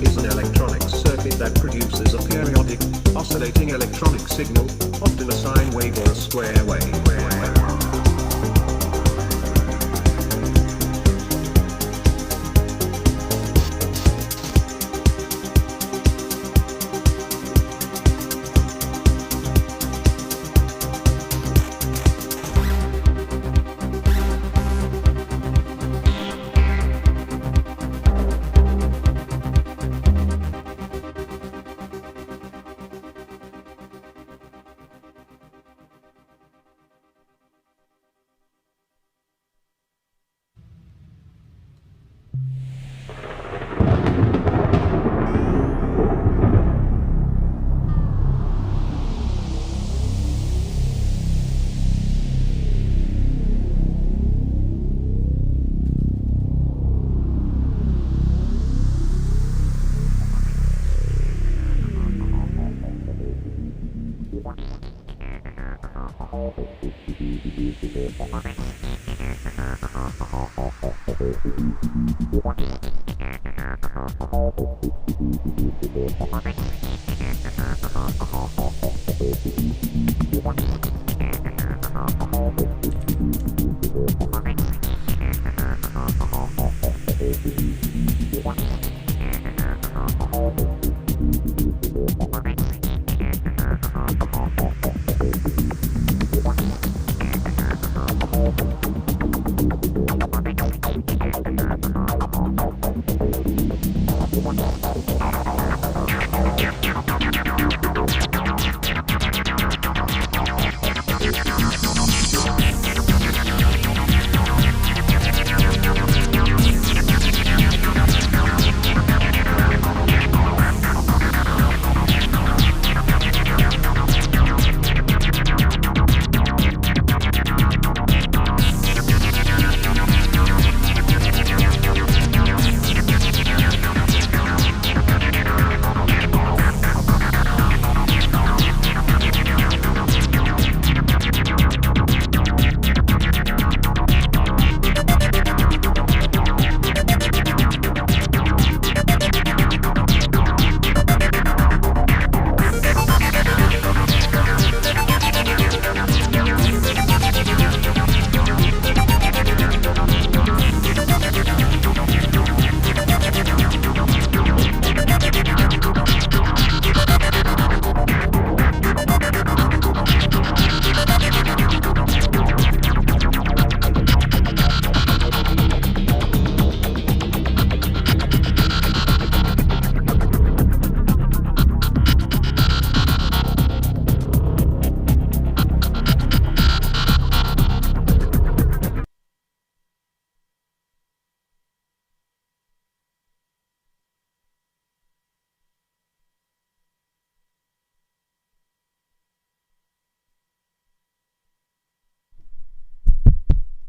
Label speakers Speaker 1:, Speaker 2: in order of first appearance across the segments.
Speaker 1: is an electronic circuit that produces a periodic, oscillating electronic signal, often a sine wave or a square wave.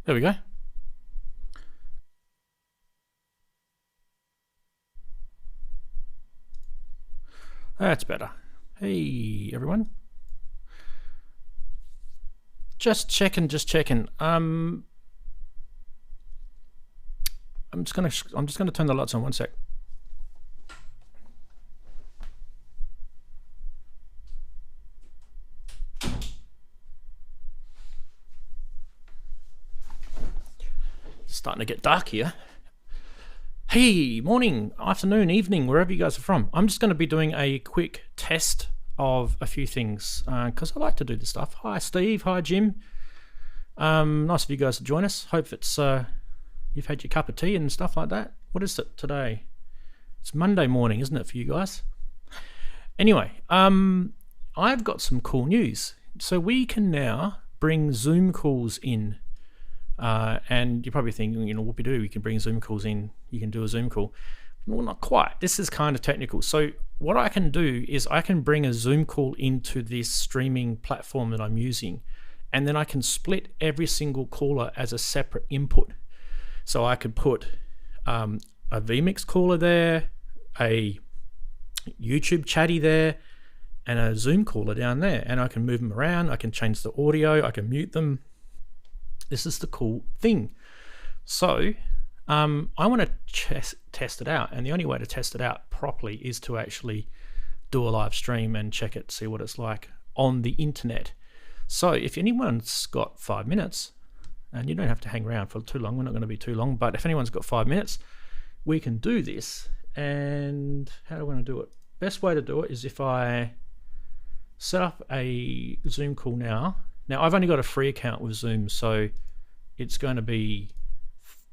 Speaker 2: There we go. That's better. Hey, everyone. Just checking. I'm just gonna turn the lights on 1 sec. Starting to get dark here. Hey, morning, afternoon, evening, wherever you guys are from. I'm just going to be doing a quick test of a few things because I like to do this stuff. Hi, Steve. Hi, Jim. Nice of you guys to join us. Hope it's you've had your cup of tea and stuff like that. What is it today? It's Monday morning, isn't it, for you guys? Anyway, I've got some cool news. So we can now bring Zoom calls in. And you're probably thinking, you know, whoopie-doo, we can bring Zoom calls in, you can do a Zoom call. Well, not quite. This is kind of technical. So what I can do is I can bring a Zoom call into this streaming platform that I'm using, and then I can split every single caller as a separate input. So I could put a vMix caller there, a YouTube chatty there, and a Zoom caller down there, and I can move them around, I can change the audio, I can mute them. This is the cool thing. So I want to test it out, and the only way to test it out properly is to actually do a live stream and check it, see what it's like on the internet. So if anyone's got 5 minutes, and you don't have to hang around for too long, we're not going to be too long, but if anyone's got 5 minutes, we can do this. And how do I want to do it? Best way to do it is if I set up a Zoom call now. Now I've only got a free account with Zoom, so it's going to be,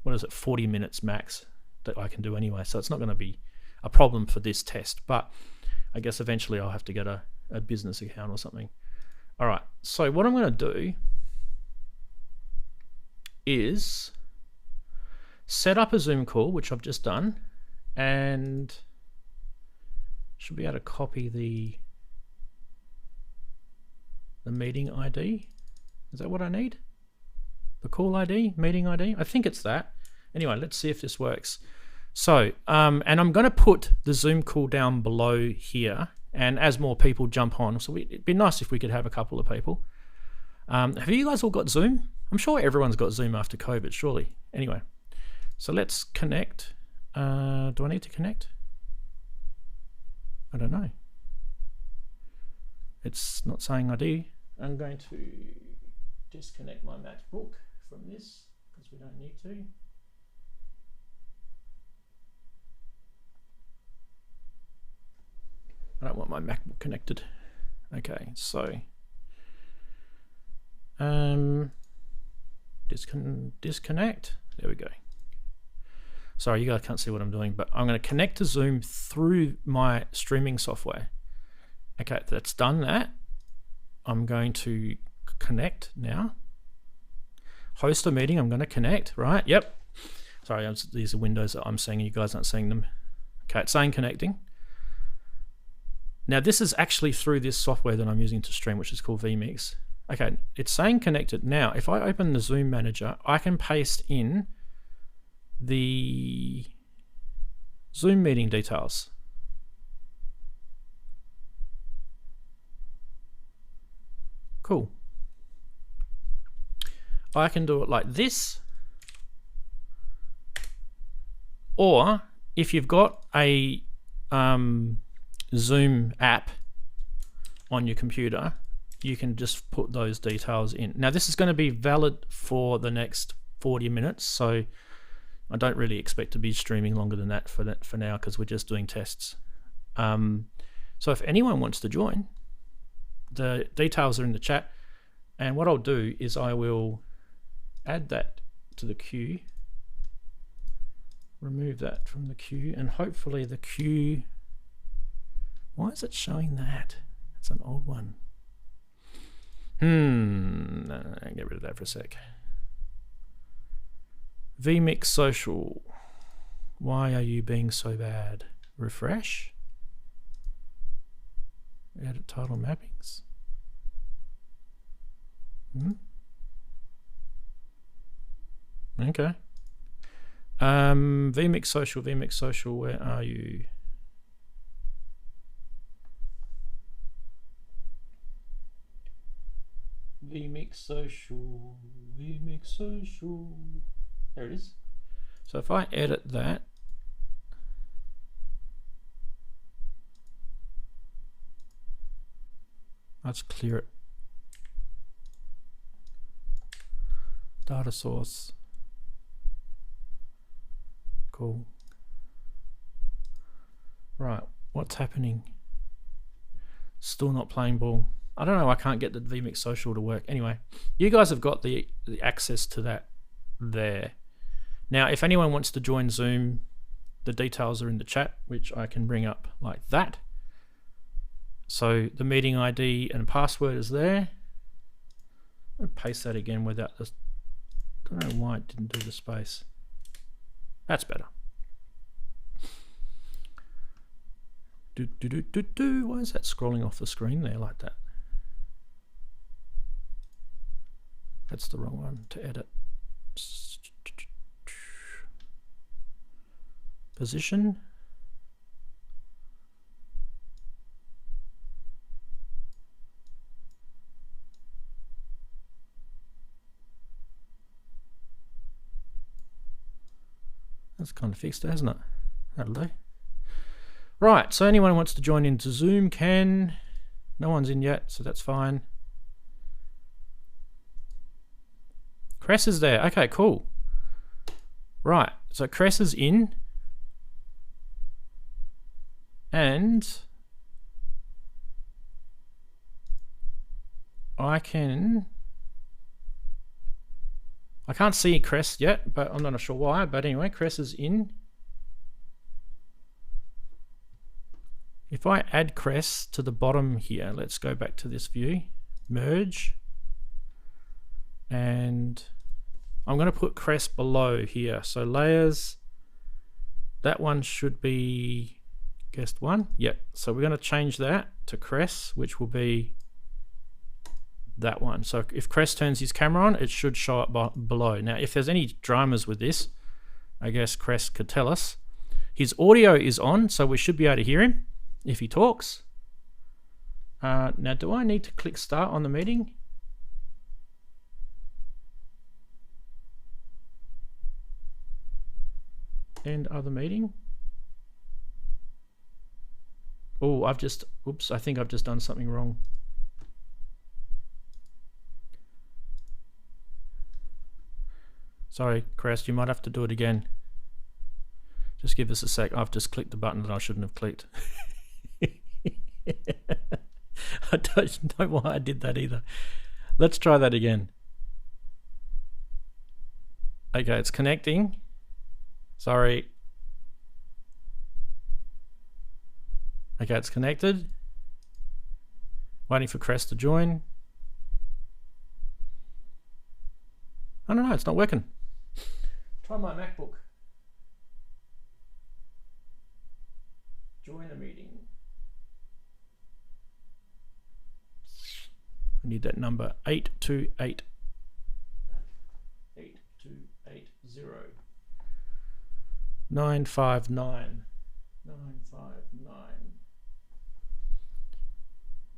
Speaker 2: what is it, 40 minutes max that I can do anyway, so it's not going to be a problem for this test, but I guess eventually I'll have to get a business account or something. All right, so what I'm going to do is set up a Zoom call, which I've just done, and should be able to copy the meeting ID. Is that what I need? The call ID, meeting ID? I think it's that. Anyway, let's see if this works. So, and I'm going to put the Zoom call down below here, and as more people jump on, so it'd be nice if we could have a couple of people. Have you guys all got Zoom? I'm sure everyone's got Zoom after COVID, surely. Anyway, so let's connect. Do I need to connect? I don't know. It's not saying I do. I'm going to disconnect my MacBook from this because we don't need to. I don't want my MacBook connected. Okay, so disconnect. There we go. Sorry, you guys can't see what I'm doing, but I'm going to connect to Zoom through my streaming software. Okay, that's done that. I'm going to connect now. Host a meeting. I'm going to connect, right? Yep. Sorry, these are windows that I'm seeing. You guys aren't seeing them. Okay, it's saying connecting. Now this is actually through this software that I'm using to stream, which is called vMix. Okay, it's saying connected. Now, if I open the Zoom manager, I can paste in the Zoom meeting details. Cool. I can do it like this, or if you've got a Zoom app on your computer, you can just put those details in. Now this is going to be valid for the next 40 minutes, so I don't really expect to be streaming longer than that for now because we're just doing tests. So if anyone wants to join, the details are in the chat, and what I'll do is I will add that to the queue, remove that from the queue, and hopefully the queue, why is it showing that? It's an old one. No, get rid of that for a sec. vMix social. Why are you being so bad? Refresh. Edit title mappings. Okay. vMix social, where are you? vMix social. There it is. So if I edit that, let's clear it. Data source. Cool. Right, what's happening? Still not playing ball. I don't know, I can't get the vMix social to work. Anyway, you guys have got the access to that there. Now, if anyone wants to join Zoom, the details are in the chat, which I can bring up like that. So the meeting ID and password is there. I'll paste that again without this. I don't know why it didn't do the space. That's better. Why is that scrolling off the screen there like that? That's the wrong one to edit. Position. That's kind of fixed, hasn't it? That'll do. Right, so anyone who wants to join into Zoom can. No one's in yet, so that's fine. Cress is there. Okay, cool. Right, so Cress is in. And I can't see Cress yet, but I'm not sure why. But anyway, Cress is in. If I add Cress to the bottom here, let's go back to this view, merge, and I'm going to put Cress below here. So layers, that one should be guest one. Yep. So we're going to change that to Cress, which will be that one. So if Cress turns his camera on, it should show up below. Now, if there's any dramas with this, I guess Cress could tell us. His audio is on, so we should be able to hear him if he talks. Now, do I need to click start on the meeting? End other meeting. Oh, oops, I think I've just done something wrong. Sorry, Cress, you might have to do it again. Just give us a sec. I've just clicked the button that I shouldn't have clicked. I don't know why I did that either. Let's try that again. Okay, it's connecting. Sorry. Okay, it's connected. Waiting for Cress to join. I don't know, it's not working. Try my MacBook. Join a meeting. I need that number 828. 8280 959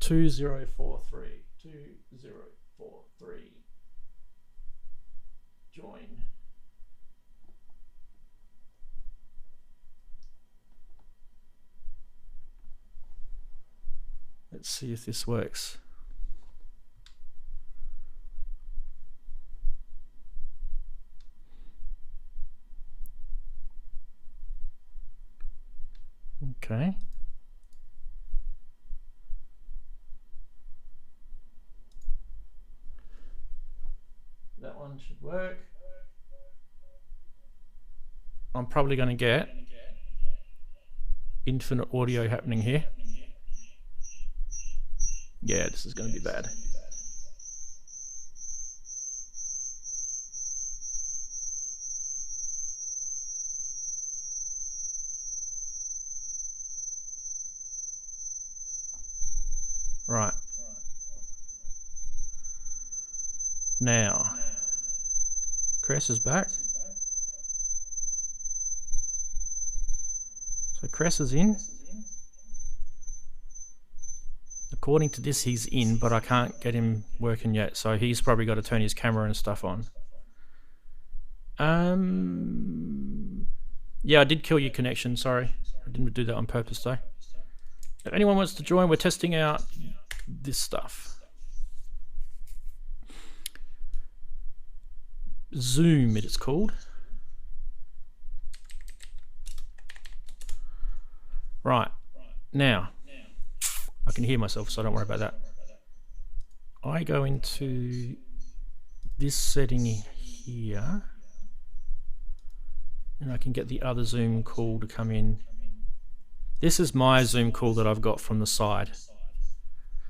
Speaker 2: 2043 2043. Join. Let's see if this works. Okay. That one should work. I'm probably going to get infinite audio happening here. Yeah, this is going to be bad. Right. Now, Cress is back. So Cress is in. According to this, he's in, but I can't get him working yet, so he's probably got to turn his camera and stuff on. Yeah, I did kill your connection, sorry. I didn't do that on purpose though. If anyone wants to join, we're testing out this stuff. Zoom, it is called. Right, now, I can hear myself, so don't worry about that. I go into this setting here, and I can get the other zoom call to come in. This is my zoom call that I've got from the side.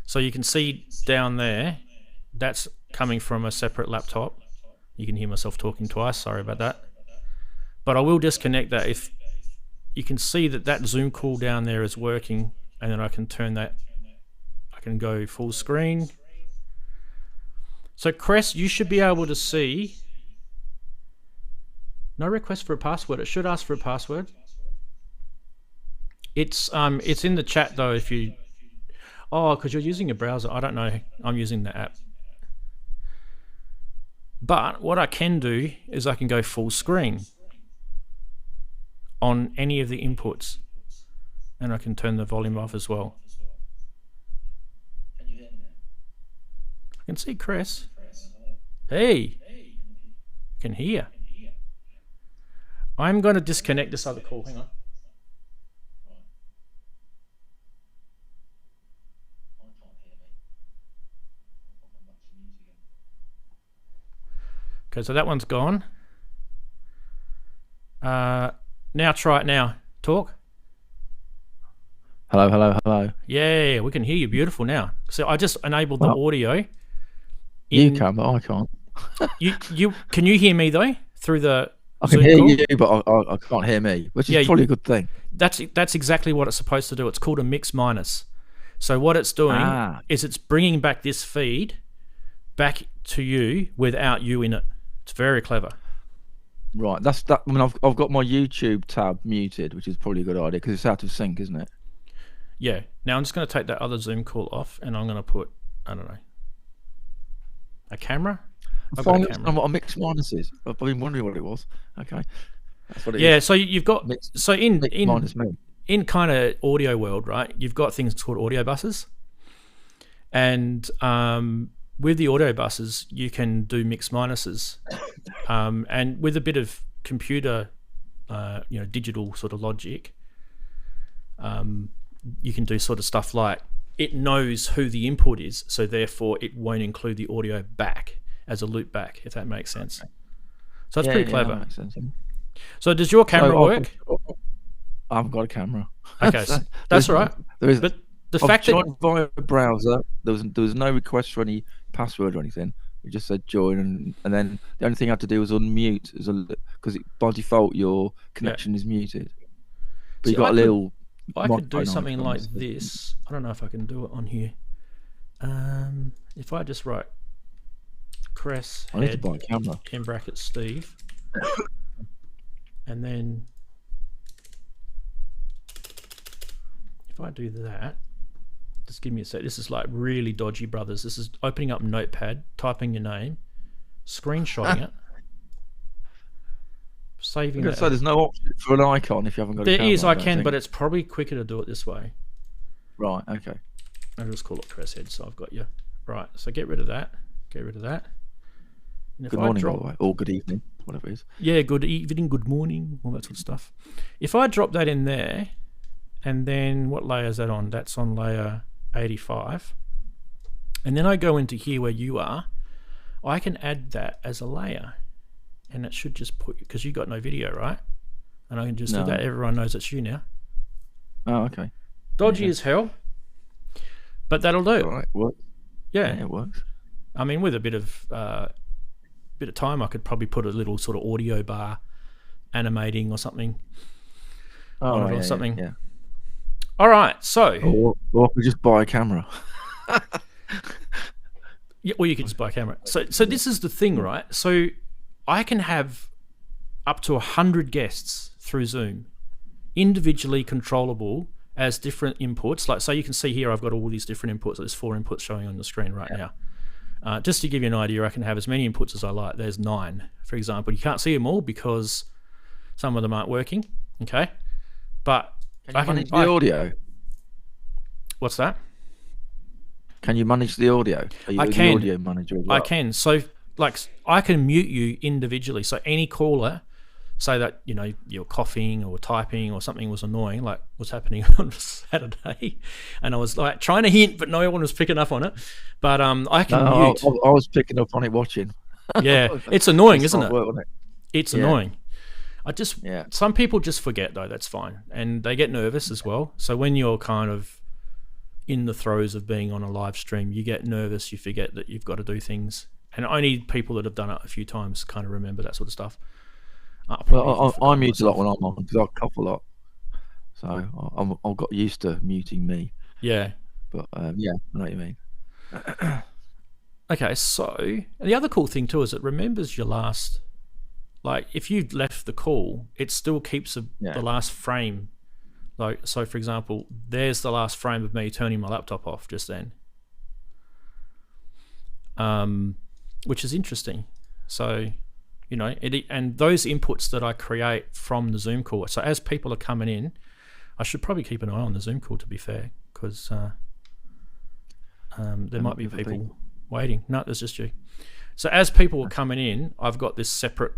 Speaker 2: So you can see down there, that's coming from a separate laptop. You can hear myself talking twice, sorry about that. But I will disconnect that. If you can see that that zoom call down there is working, and then I can turn that, I can go full screen. So Cress, you should be able to see, no request for a password. It should ask for a password. It's in the chat though if you, oh, because you're using a browser. I don't know, I'm using the app. But what I can do is I can go full screen. on any of the inputs, and I can turn the volume off as well.
Speaker 3: Can you hear me now?
Speaker 2: I can see Chris. Hey, can hear. I'm going to disconnect this other call. Hang on. Okay, so that one's gone. Now try it now. Talk.
Speaker 4: Hello, hello, hello.
Speaker 2: Yeah, we can hear you beautiful now. So I just enabled the audio.
Speaker 4: You can, but I can't.
Speaker 2: You can you hear me though through the
Speaker 4: I can
Speaker 2: Zoom
Speaker 4: hear
Speaker 2: call?
Speaker 4: you, but I can't hear me, which is probably a good thing.
Speaker 2: That's exactly what it's supposed to do. It's called a mix minus. So what it's doing is it's bringing back this feed back to you without you in it. It's very clever.
Speaker 4: Right, that's that. I mean, I've got my YouTube tab muted, which is probably a good idea because it's out of sync, isn't it?
Speaker 2: Yeah. Now I'm just going to take that other Zoom call off, and I'm going to put, I don't know, a camera.
Speaker 4: I'm trying to understand what a mix minus is. I've been wondering what it was. Okay, that's what it is.
Speaker 2: Yeah. So you've got
Speaker 4: Mix minus me.
Speaker 2: In kind of audio world, right? You've got things called audio buses, and with the audio buses, you can do mix minuses, and with a bit of computer, digital sort of logic, you can do sort of stuff like it knows who the input is, so therefore it won't include the audio back as a loop back, if that makes sense. Okay. So that's pretty clever.
Speaker 4: That makes sense.
Speaker 2: So does your camera work?
Speaker 4: I haven't got a camera.
Speaker 2: Okay, so that's all right. But the fact that
Speaker 4: via a browser, there was no request for any password or anything. It just said join, and then the only thing I had to do was unmute, because by default your connection is muted. But you got a little.
Speaker 2: I could do something like this. I don't know if I can do it on here. If I just write Cress
Speaker 4: I need to buy a camera.
Speaker 2: in brackets Steve, and then if I do that, just give me a sec. This is like really dodgy, brothers. This is opening up Notepad, typing your name, screenshotting it, saving it.
Speaker 4: So there's no option for an icon if you haven't got a camera.
Speaker 2: There is, I can, but it's probably quicker to do it this way.
Speaker 4: Right, okay.
Speaker 2: I'll just call it Cress Head, so I've got you. Right, so get rid of that. Get rid of that. And
Speaker 4: good morning, by the way, or good evening, whatever it is.
Speaker 2: Yeah, good evening, good morning, all that sort of stuff. If I drop that in there, and then what layer is that on? That's on layer 85. And then I go into here where you are, I can add that as a layer. And it should just put, because you got no video, right? And I can just do that. Everyone knows it's you now.
Speaker 4: Oh, okay.
Speaker 2: Dodgy as hell, but that'll do.
Speaker 4: All right, works.
Speaker 2: Yeah,
Speaker 4: it works.
Speaker 2: I mean, with a bit of time, I could probably put a little sort of audio bar animating or something. Or something.
Speaker 4: Yeah.
Speaker 2: All right, so.
Speaker 4: Or I could just buy a camera.
Speaker 2: Yeah, or you could just buy a camera. So this is the thing, right? So I can have up to 100 guests through Zoom, individually controllable as different inputs. Like, so you can see here, I've got all these different inputs. There's 4 inputs showing on the screen right now. Just to give you an idea, I can have as many inputs as I like. There's 9, for example. You can't see them all because some of them aren't working. Okay, but
Speaker 4: can you manage the audio?
Speaker 2: What's that?
Speaker 4: Can you manage the audio? Are you
Speaker 2: I can.
Speaker 4: The audio manager as well?
Speaker 2: I can. So, like, I can mute you individually. So any caller, say that you're coughing or typing or something was annoying, like what's happening on Saturday, and I was like trying to hint, but no one was picking up on it. But I can mute.
Speaker 4: I was picking up on it watching.
Speaker 2: Yeah, it's annoying, isn't it?
Speaker 4: Work,
Speaker 2: It's annoying. Some people just forget though. That's fine, and they get nervous as well. So when you're kind of in the throes of being on a live stream, you get nervous. You forget that you've got to do things, and only people that have done it a few times kind of remember that sort of stuff.
Speaker 4: I mute a lot when I'm on because I cough a lot, so I've got used to muting me.
Speaker 2: Yeah,
Speaker 4: but yeah, I know what you mean.
Speaker 2: Okay, so the other cool thing too is it remembers your last. Like if you've left the call, it still keeps the last frame. Like so, for example, there's the last frame of me turning my laptop off just then, which is interesting. So You know, and those inputs that I create from the Zoom call. So as people are coming in, I should probably keep an eye on the Zoom call, to be fair, because there might be people waiting. No, there's just you. So as people are coming in, I've got this separate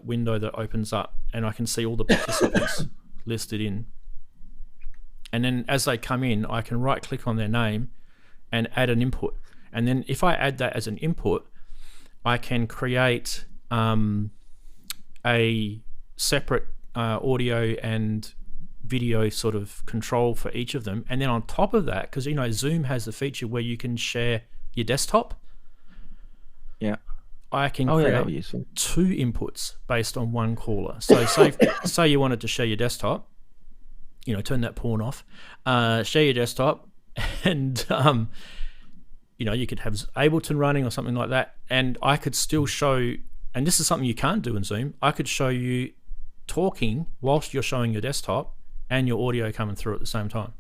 Speaker 2: window that opens up, and I can see all the participants listed in. And then as they come in, I can right click on their name and add an input. And then if I add that as an input, I can create a separate audio and video sort of control for each of them. And then on top of that, because you know Zoom has the feature where you can share your desktop.
Speaker 4: Yeah.
Speaker 2: I can create 2 inputs based on one caller. So say you wanted to share your desktop, you know, turn that porn off, share your desktop, and you know, you could have Ableton running or something like that, and I could still show, and this is something you can't do in Zoom, I could show you talking whilst you're showing your desktop and your audio coming through at the same time.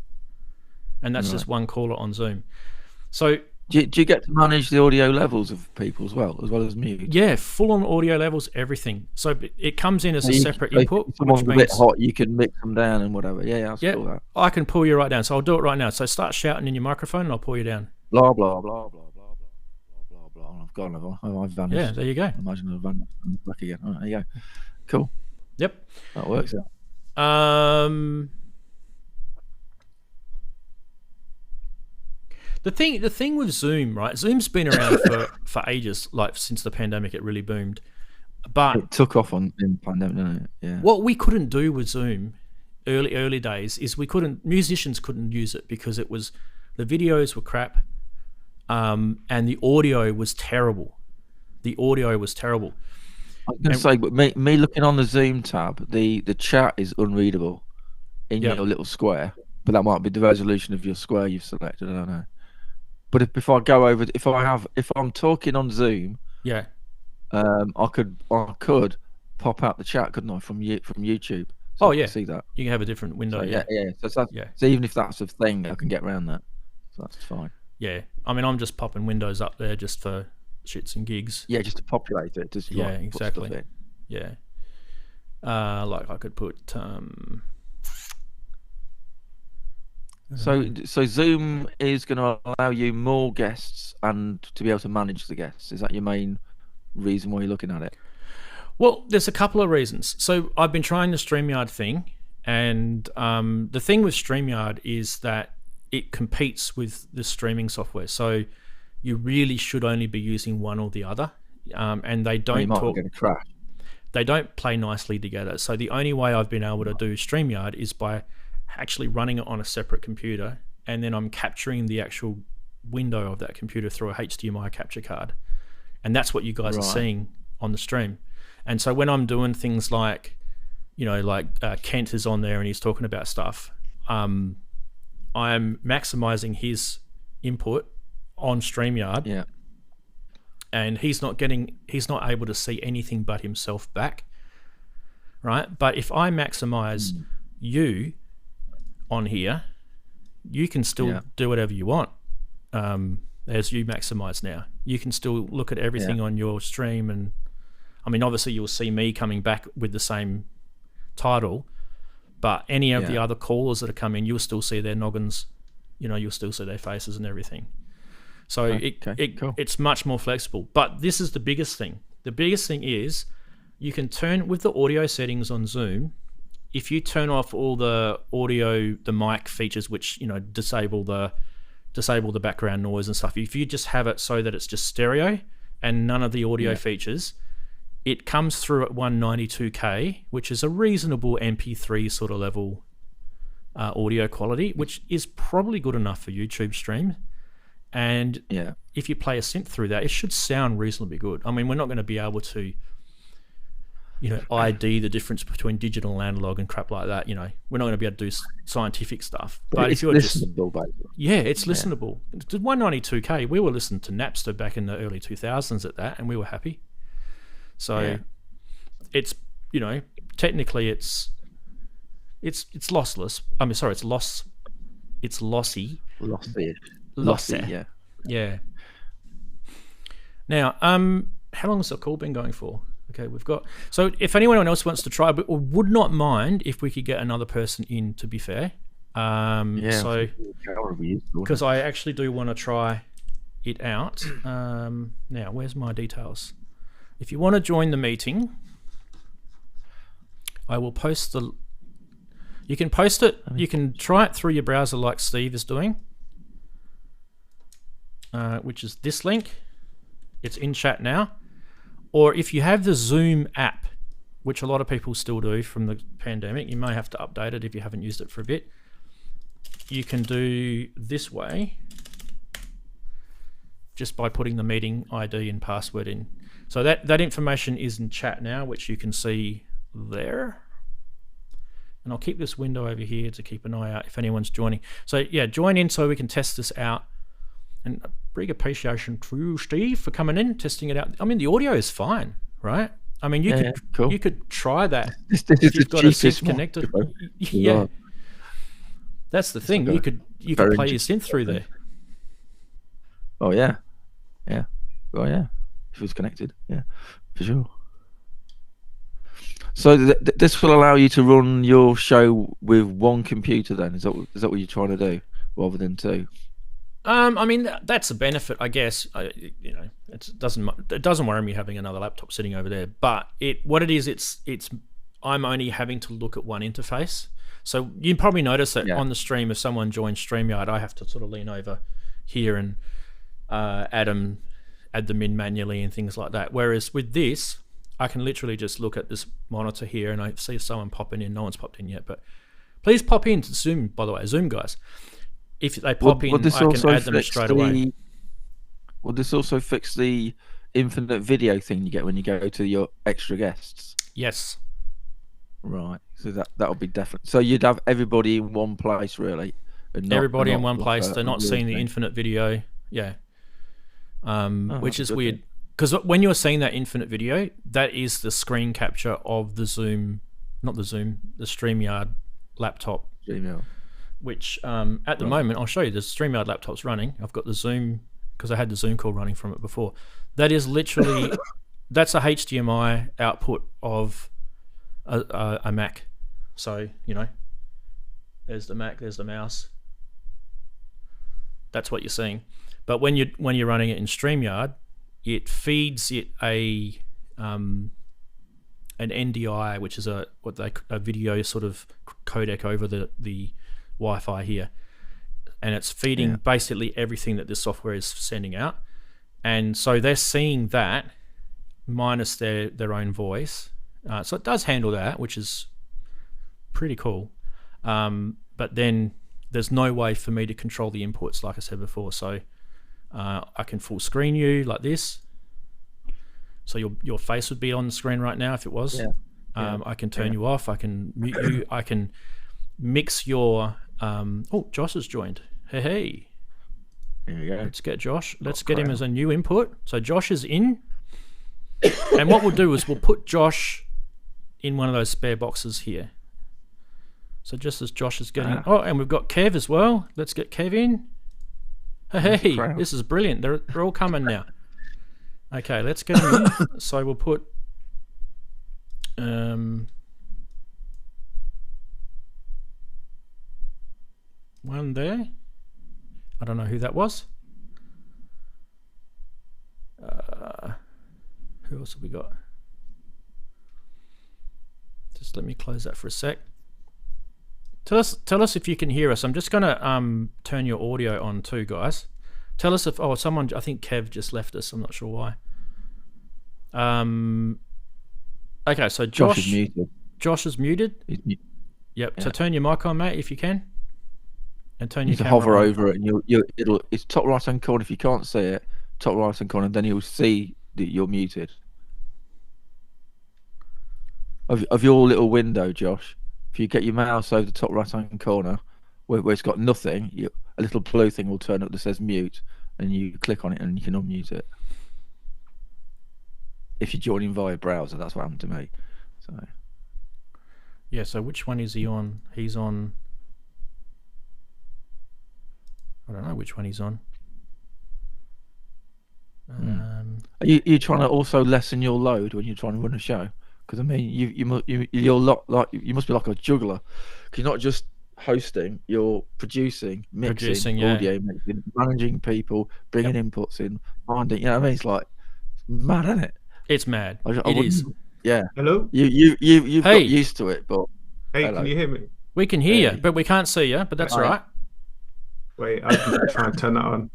Speaker 2: And that's just one caller on Zoom. So
Speaker 4: do you get to manage the audio levels of people as well as mute?
Speaker 2: Yeah, full on audio levels, everything. So it comes in as a separate input.
Speaker 4: If someone's a bit hot, you can mix them down and whatever. Yeah, I'll
Speaker 2: yeah,
Speaker 4: that.
Speaker 2: I can pull you right down. So I'll do it right now. So start shouting in your microphone and I'll pull you down.
Speaker 4: Blah, blah, blah, blah, blah, blah, blah, blah. I've gone, I've vanished.
Speaker 2: Yeah, there you go.
Speaker 4: Imagine I've vanished. I'm back again. All right, there you go. Cool.
Speaker 2: Yep.
Speaker 4: That works.
Speaker 2: The thing with Zoom, right? Zoom's been around for ages, like since the pandemic. It really boomed, but
Speaker 4: it took off in the pandemic, didn't it? Yeah.
Speaker 2: What we couldn't do with Zoom, early days, is musicians couldn't use it because it was the videos were crap, and the audio was terrible. The audio was terrible.
Speaker 4: I was going to say, but me looking on the Zoom tab, the chat is unreadable in your little square, but that might be the resolution of your square you've selected. I don't know. But if I go over, if I'm talking on Zoom, I could pop out the chat, couldn't I, from YouTube? So I can see that.
Speaker 2: You can have a different window.
Speaker 4: So even if that's a thing, I can get around that. So that's fine.
Speaker 2: Yeah, I mean, I'm just popping windows up there just for shits and gigs.
Speaker 4: Yeah, just to populate it. Just
Speaker 2: exactly.
Speaker 4: Put stuff in.
Speaker 2: Yeah. Like I could put.
Speaker 4: So Zoom is going to allow you more guests and to be able to manage the guests. Is that your main reason why you're looking at it?
Speaker 2: Well, there's a couple of reasons. So I've been trying the StreamYard thing, and the thing with StreamYard is that it competes with the streaming software. So you really should only be using one or the other, and they don't talk.
Speaker 4: Get a crash.
Speaker 2: They don't play nicely together. So the only way I've been able to do StreamYard is by actually running it on a separate computer, and then I'm capturing the actual window of that computer through a HDMI capture card, and that's what you guys are seeing on the stream. And so when I'm doing things like, you know, like Kent is on there and he's talking about stuff, I'm maximizing his input on StreamYard, and he's not able to see anything but himself back, right? But if I maximize you on here, you can still do whatever you want. As you maximize now, you can still look at everything on your stream, and I mean, obviously you'll see me coming back with the same title, but any of the other callers that are coming, you'll still see their noggins, you know, you'll still see their faces and everything. So it's much more flexible. But this is the biggest thing. The biggest thing is you can turn with the audio settings on Zoom. If you turn off all the audio, the mic features, which, you know, disable the background noise and stuff, if you just have it so that it's just stereo and none of the audio features, it comes through at 192K, which is a reasonable MP3 sort of level audio quality, which is probably good enough for YouTube stream. And if you play a synth through that, it should sound reasonably good. I mean, we're not going to be able to, you know, ID the difference between digital and analog and crap like that. You know, we're not going to be able to do scientific stuff. But if you're
Speaker 4: listenable,
Speaker 2: it's listenable. 192K, we were listening to Napster back in the early 2000s at that, and we were happy. So it's, you know, technically it's lossless. I mean, sorry, it's lossy. Yeah. Now, how long has the call been going for? Okay, we've got. So if anyone else wants to try, but would not mind if we could get another person in. To be fair, so because I actually do want to try it out. Now, where's my details? If you want to join the meeting, I will post the. You can post it. You can try it through your browser, like Steve is doing, which is this link. It's in chat now. Or if you have the Zoom app, which a lot of people still do from the pandemic, you may have to update it if you haven't used it for a bit. You can do this way, just by putting the meeting ID and password in. So that information is in chat now, which you can see there. And I'll keep this window over here to keep an eye out if anyone's joining. So yeah, join in so we can test this out. And a big appreciation to Steve for coming in, testing it out. I mean, the audio is fine, right? I mean, you could try that if you've got a synth connected. Yeah, that's the thing. You could play your synth through there.
Speaker 4: Oh yeah, yeah. Oh yeah. If it was connected, yeah, for sure. So this will allow you to run your show with one computer. Then is that what you're trying to do, rather than two?
Speaker 2: I mean, that's a benefit, I guess. You know, it doesn't worry me having another laptop sitting over there. But what it is, it's I'm only having to look at one interface. So you probably notice that on the stream, if someone joins StreamYard, I have to sort of lean over here and add them in manually and things like that. Whereas with this, I can literally just look at this monitor here and I see someone popping in. No one's popped in yet, but please pop in to Zoom, by the way, Zoom guys. If they pop in, I can add them straight away.
Speaker 4: Will this also fix the infinite video thing you get when you go to your extra guests?
Speaker 2: Yes.
Speaker 4: Right. So that'll be definite. So you'd have everybody in one place, really.
Speaker 2: Everybody in one place. They're not seeing the infinite video. Yeah. Which is weird. Because when you're seeing that infinite video, that is the screen capture of the the StreamYard laptop.
Speaker 4: StreamYard.
Speaker 2: Which at the moment, I'll show you, the StreamYard laptop's running. I've got the Zoom, because I had the Zoom call running from it before. That is literally, that's a HDMI output of a Mac. So, you know, there's the Mac, there's the mouse. That's what you're seeing. But when you're running it in StreamYard, it feeds it an NDI, which is a video sort of codec over the Wi-Fi here, and it's feeding basically everything that this software is sending out, and so they're seeing that minus their own voice. So it does handle that, which is pretty cool. But then there's no way for me to control the inputs, like I said before. So I can full screen you like this. So your face would be on the screen right now if it was. I can turn you off. I can mute you. I can mix your. Oh, Josh has joined. Hey.
Speaker 4: There you go.
Speaker 2: Let's get Josh. Let's get him as a new input. So Josh is in. And what we'll do is we'll put Josh in one of those spare boxes here. So just as Josh is getting... Oh, and we've got Kev as well. Let's get Kev in. Hey, this is brilliant. They're all coming now. Okay, let's get him in. So we'll put... one there. I don't know who that was. Who else have we got? Just let me close that for a sec. Tell us if you can hear us. I'm just gonna turn your audio on too, guys. Tell us if someone, I think Kev just left us. I'm not sure why. Okay, so Josh
Speaker 4: is muted.
Speaker 2: Josh is muted. Yep. Yeah. So turn your mic on, mate, if you can. And turn your camera
Speaker 4: hover
Speaker 2: on.
Speaker 4: over it, and it's top right hand corner. If you can't see it, top right hand corner, then you'll see that you're muted. Of your little window, Josh, if you get your mouse over the top right hand corner, where it's got nothing, a little blue thing will turn up that says mute, and you click on it and you can unmute it. If you're joining via browser, that's what happened to me. So
Speaker 2: yeah. So which one is he on? He's on. I don't know which one he's on.
Speaker 4: you trying to also lessen your load when you're trying to run a show? Because I mean, you're like you must be like a juggler, because you're not just hosting, you're producing, mixing, audio mixing, managing people, bringing inputs in, finding. You know what I mean? It's like mad, isn't it?
Speaker 2: It's mad.
Speaker 4: It is. Yeah.
Speaker 3: Hello.
Speaker 4: You've got used to it, but
Speaker 3: Hey,
Speaker 4: hello.
Speaker 3: can you hear me?
Speaker 2: We can hear you, but we can't see you. But that's all right.
Speaker 3: Wait, I can try and turn that on.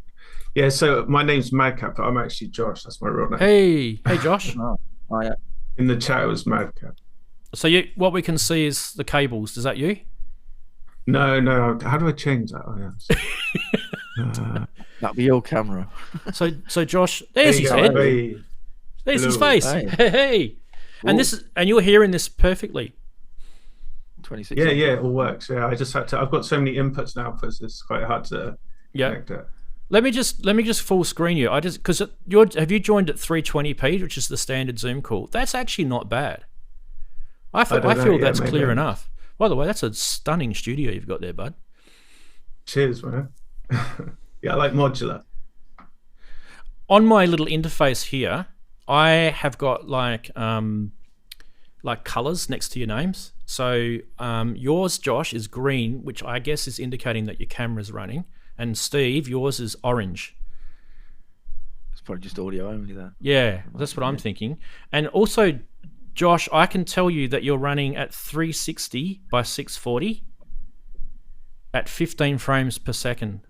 Speaker 3: Yeah. So my name's Madcap, but I'm actually Josh. That's my real name.
Speaker 2: Hey, Josh.
Speaker 4: Oh, yeah.
Speaker 3: In the chat, it was Madcap.
Speaker 2: So what we can see is the cables. Is that you?
Speaker 3: No. How do I change that? Oh, yeah.
Speaker 4: That'll be your camera.
Speaker 2: So Josh, there's his head.
Speaker 3: Hey.
Speaker 2: There's his
Speaker 3: Hello.
Speaker 2: face. Hey. And you're hearing this perfectly.
Speaker 4: 26.
Speaker 3: Yeah, it all works. Yeah, I just had to. I've got so many inputs and outputs. It's quite hard to connect it.
Speaker 2: Let me just full screen you. Because have you joined at 320p, which is the standard Zoom call? That's actually not bad. I feel that's clear enough. By the way, that's a stunning studio you've got there, bud.
Speaker 3: Cheers, man. Yeah, I like modular.
Speaker 2: On my little interface here, I have got like colors next to your names. So yours, Josh, is green, which I guess is indicating that your camera's running. And Steve, yours is orange.
Speaker 4: It's probably just audio only there.
Speaker 2: Yeah, that's what I'm thinking. And also, Josh, I can tell you that you're running at 360 by 640 at 15 frames per second.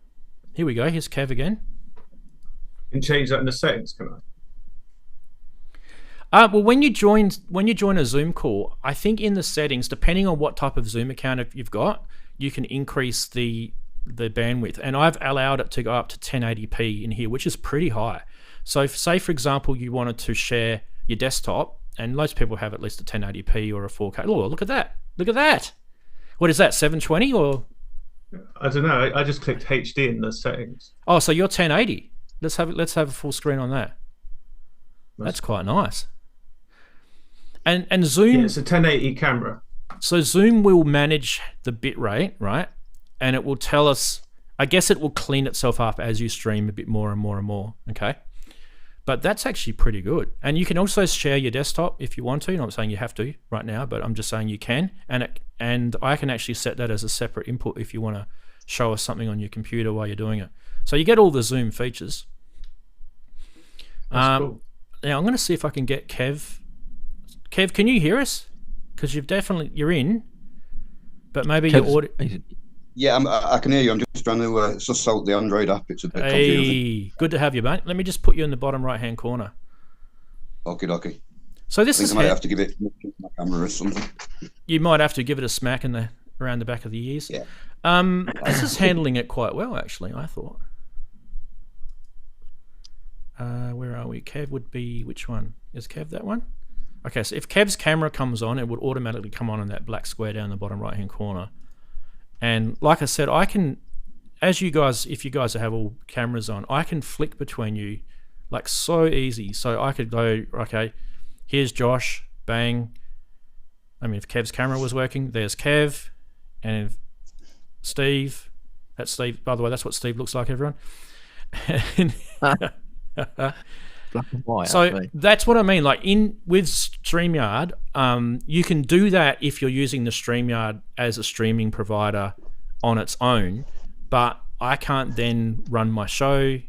Speaker 2: Here we go. Here's Kev again.
Speaker 3: You can change that in the settings, can
Speaker 2: Well, when you join a Zoom call, I think in the settings, depending on what type of Zoom account you've got, you can increase the bandwidth. And I've allowed it to go up to 1080p in here, which is pretty high. So say, for example, you wanted to share your desktop, and most people have at least a 1080p or a 4K. Oh, look at that. Look at that. What is that, 720 or?
Speaker 3: I don't know. I just clicked HD in the settings.
Speaker 2: Oh, so you're 1080. Let's have a full screen on that. That's quite nice. And Zoom.
Speaker 3: Yeah, it's a 1080 camera.
Speaker 2: So Zoom will manage the bit rate, right? And it will tell us, I guess it will clean itself up as you stream a bit more and more and more, okay? But that's actually pretty good. And you can also share your desktop if you want to. I'm not saying you have to right now, but I'm just saying you can. And I can actually set that as a separate input if you want to show us something on your computer while you're doing it. So you get all the Zoom features.
Speaker 3: That's cool.
Speaker 2: Now I'm going to see if I can get Kev. Kev, can you hear us? Because you're in, but maybe your audio.
Speaker 5: Yeah, I can hear you. I'm just trying to suss out the Android app. It's a bit confusing.
Speaker 2: Good to have you, mate. Let me just put you in the bottom right-hand corner.
Speaker 5: Okay.
Speaker 2: So this is.
Speaker 5: I might have to give it my camera or something.
Speaker 2: You might have to give it a smack around the back of the ears.
Speaker 5: Yeah.
Speaker 2: This is handling it quite well, actually. I thought. Where are we? Kev would be which one? Is Kev that one? Okay, so if Kev's camera comes on, it would automatically come on in that black square down the bottom right-hand corner. And like I said, I can, if you guys have all cameras on, I can flick between you like so easy. So I could go, okay, here's Josh, bang. I mean, if Kev's camera was working, there's Kev, and if Steve, that's Steve. By the way, that's what Steve looks like, everyone.
Speaker 4: Black and white.
Speaker 2: So
Speaker 4: Actually.
Speaker 2: that's what I mean. Like with StreamYard, you can do that if you're using the StreamYard as a streaming provider on its own, but I can't then run my show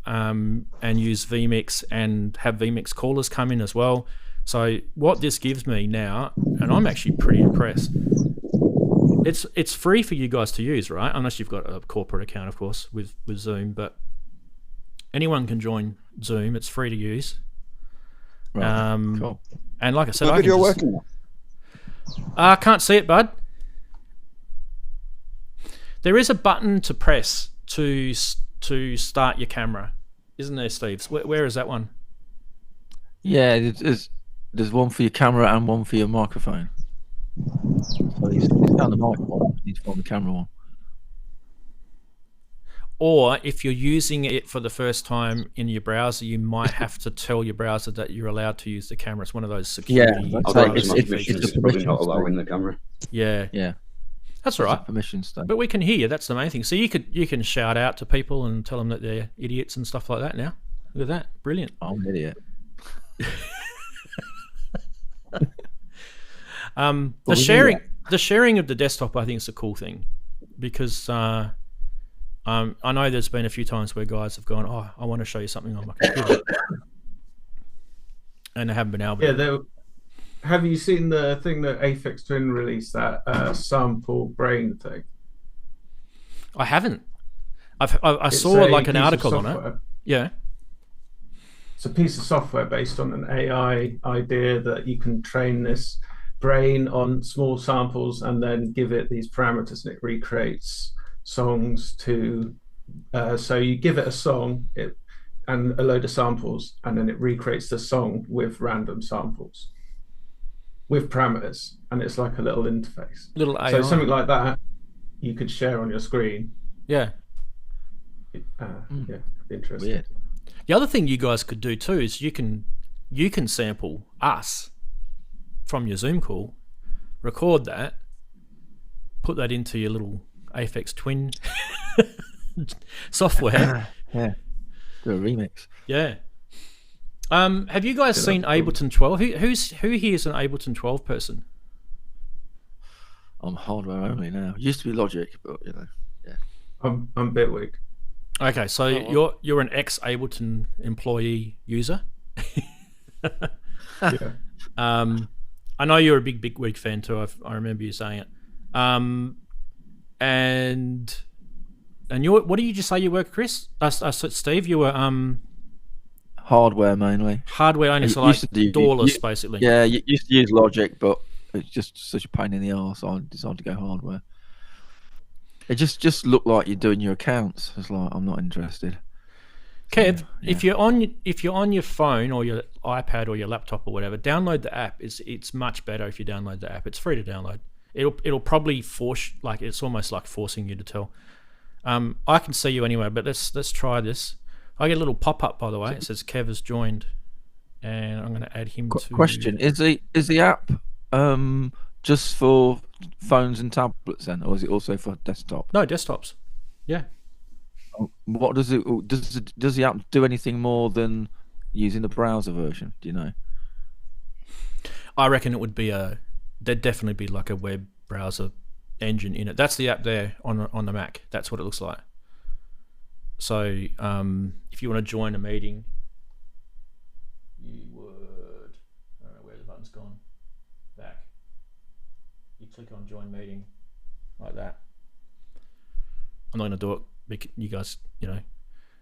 Speaker 2: and use vMix and have vMix callers come in as well. So what this gives me now, and I'm actually pretty impressed, it's free for you guys to use, right? Unless you've got a corporate account, of course, with Zoom, but anyone can join Zoom. It's free to use.
Speaker 4: Right. Cool.
Speaker 2: And like I said,
Speaker 5: My video working?
Speaker 2: I can't see it, bud. There is a button to press to start your camera, isn't there, Steve? Where is that one?
Speaker 4: Yeah, there's one for your camera and one for your microphone. So he's found the mic one. He's found the camera one.
Speaker 2: Or if you're using it for the first time in your browser, you might have to tell your browser that you're allowed to use the camera. It's one of those security.
Speaker 4: Yeah,
Speaker 5: it's probably not allowing the camera.
Speaker 2: Yeah, that's all right.
Speaker 4: Permission stuff.
Speaker 2: But we can hear you. That's the main thing. So you can shout out to people and tell them that they're idiots and stuff like that. Now, look at that, brilliant.
Speaker 4: I'm an idiot.
Speaker 2: The sharing of the desktop, I think, is a cool thing, because I know there's been a few times where guys have gone, "Oh, I want to show you something on my computer," and they haven't been able to.
Speaker 3: Have you seen the thing that Aphex Twin released, that sample brain thing?
Speaker 2: I haven't. I saw like an article on it. Yeah.
Speaker 3: It's a piece of software based on an AI idea that you can train this brain on small samples and then give it these parameters, and it recreates songs to. So you give it a song and a load of samples, and then it recreates the song with random samples, with parameters, and it's like a little interface.
Speaker 2: Little AI.
Speaker 3: So something like that you could share on your screen.
Speaker 2: Yeah.
Speaker 3: Yeah, interesting.
Speaker 4: Weird.
Speaker 2: The other thing you guys could do too is you can sample us from your Zoom call, record that, put that into your little Aphex Twin software.
Speaker 4: Yeah. Do a remix.
Speaker 2: Yeah. Have you guys seen Ableton 12? Who here is an Ableton 12 person?
Speaker 4: I'm hardware only now. Used to be Logic, but yeah.
Speaker 3: I'm Bitwig.
Speaker 2: Okay, so you're an ex Ableton employee user.
Speaker 3: Yeah.
Speaker 2: I know you're a big Bitwig fan too. I remember you saying it. And what did you just say you were, Chris? Steve, you were
Speaker 4: Hardware mainly.
Speaker 2: Hardware only, so like doorless, basically.
Speaker 4: Yeah, you used to use Logic, but it's just such a pain in the arse. So I decided to go hardware. It just looked like you're doing your accounts. It's like, I'm not interested.
Speaker 2: Kev, if you're on your phone or your iPad or your laptop or whatever, download the app. It's much better if you download the app. It's free to download. It'll probably force, like, it's almost like forcing you to tell. I can see you anyway, but let's try this. I get a little pop up, by the way. It says Kev has joined, and I'm going to add him to.
Speaker 4: Question: Is the app just for phones and tablets then, or is it also for desktop?
Speaker 2: No, desktops. Yeah.
Speaker 4: What does the app do anything more than using the browser version? Do you know?
Speaker 2: I reckon it would be there'd definitely be like a web browser engine in it. That's the app there on the Mac. That's what it looks like. So if you want to join a meeting, you would, I don't know where the button's gone, back. You click on join meeting like that. I'm not going to do it. You guys,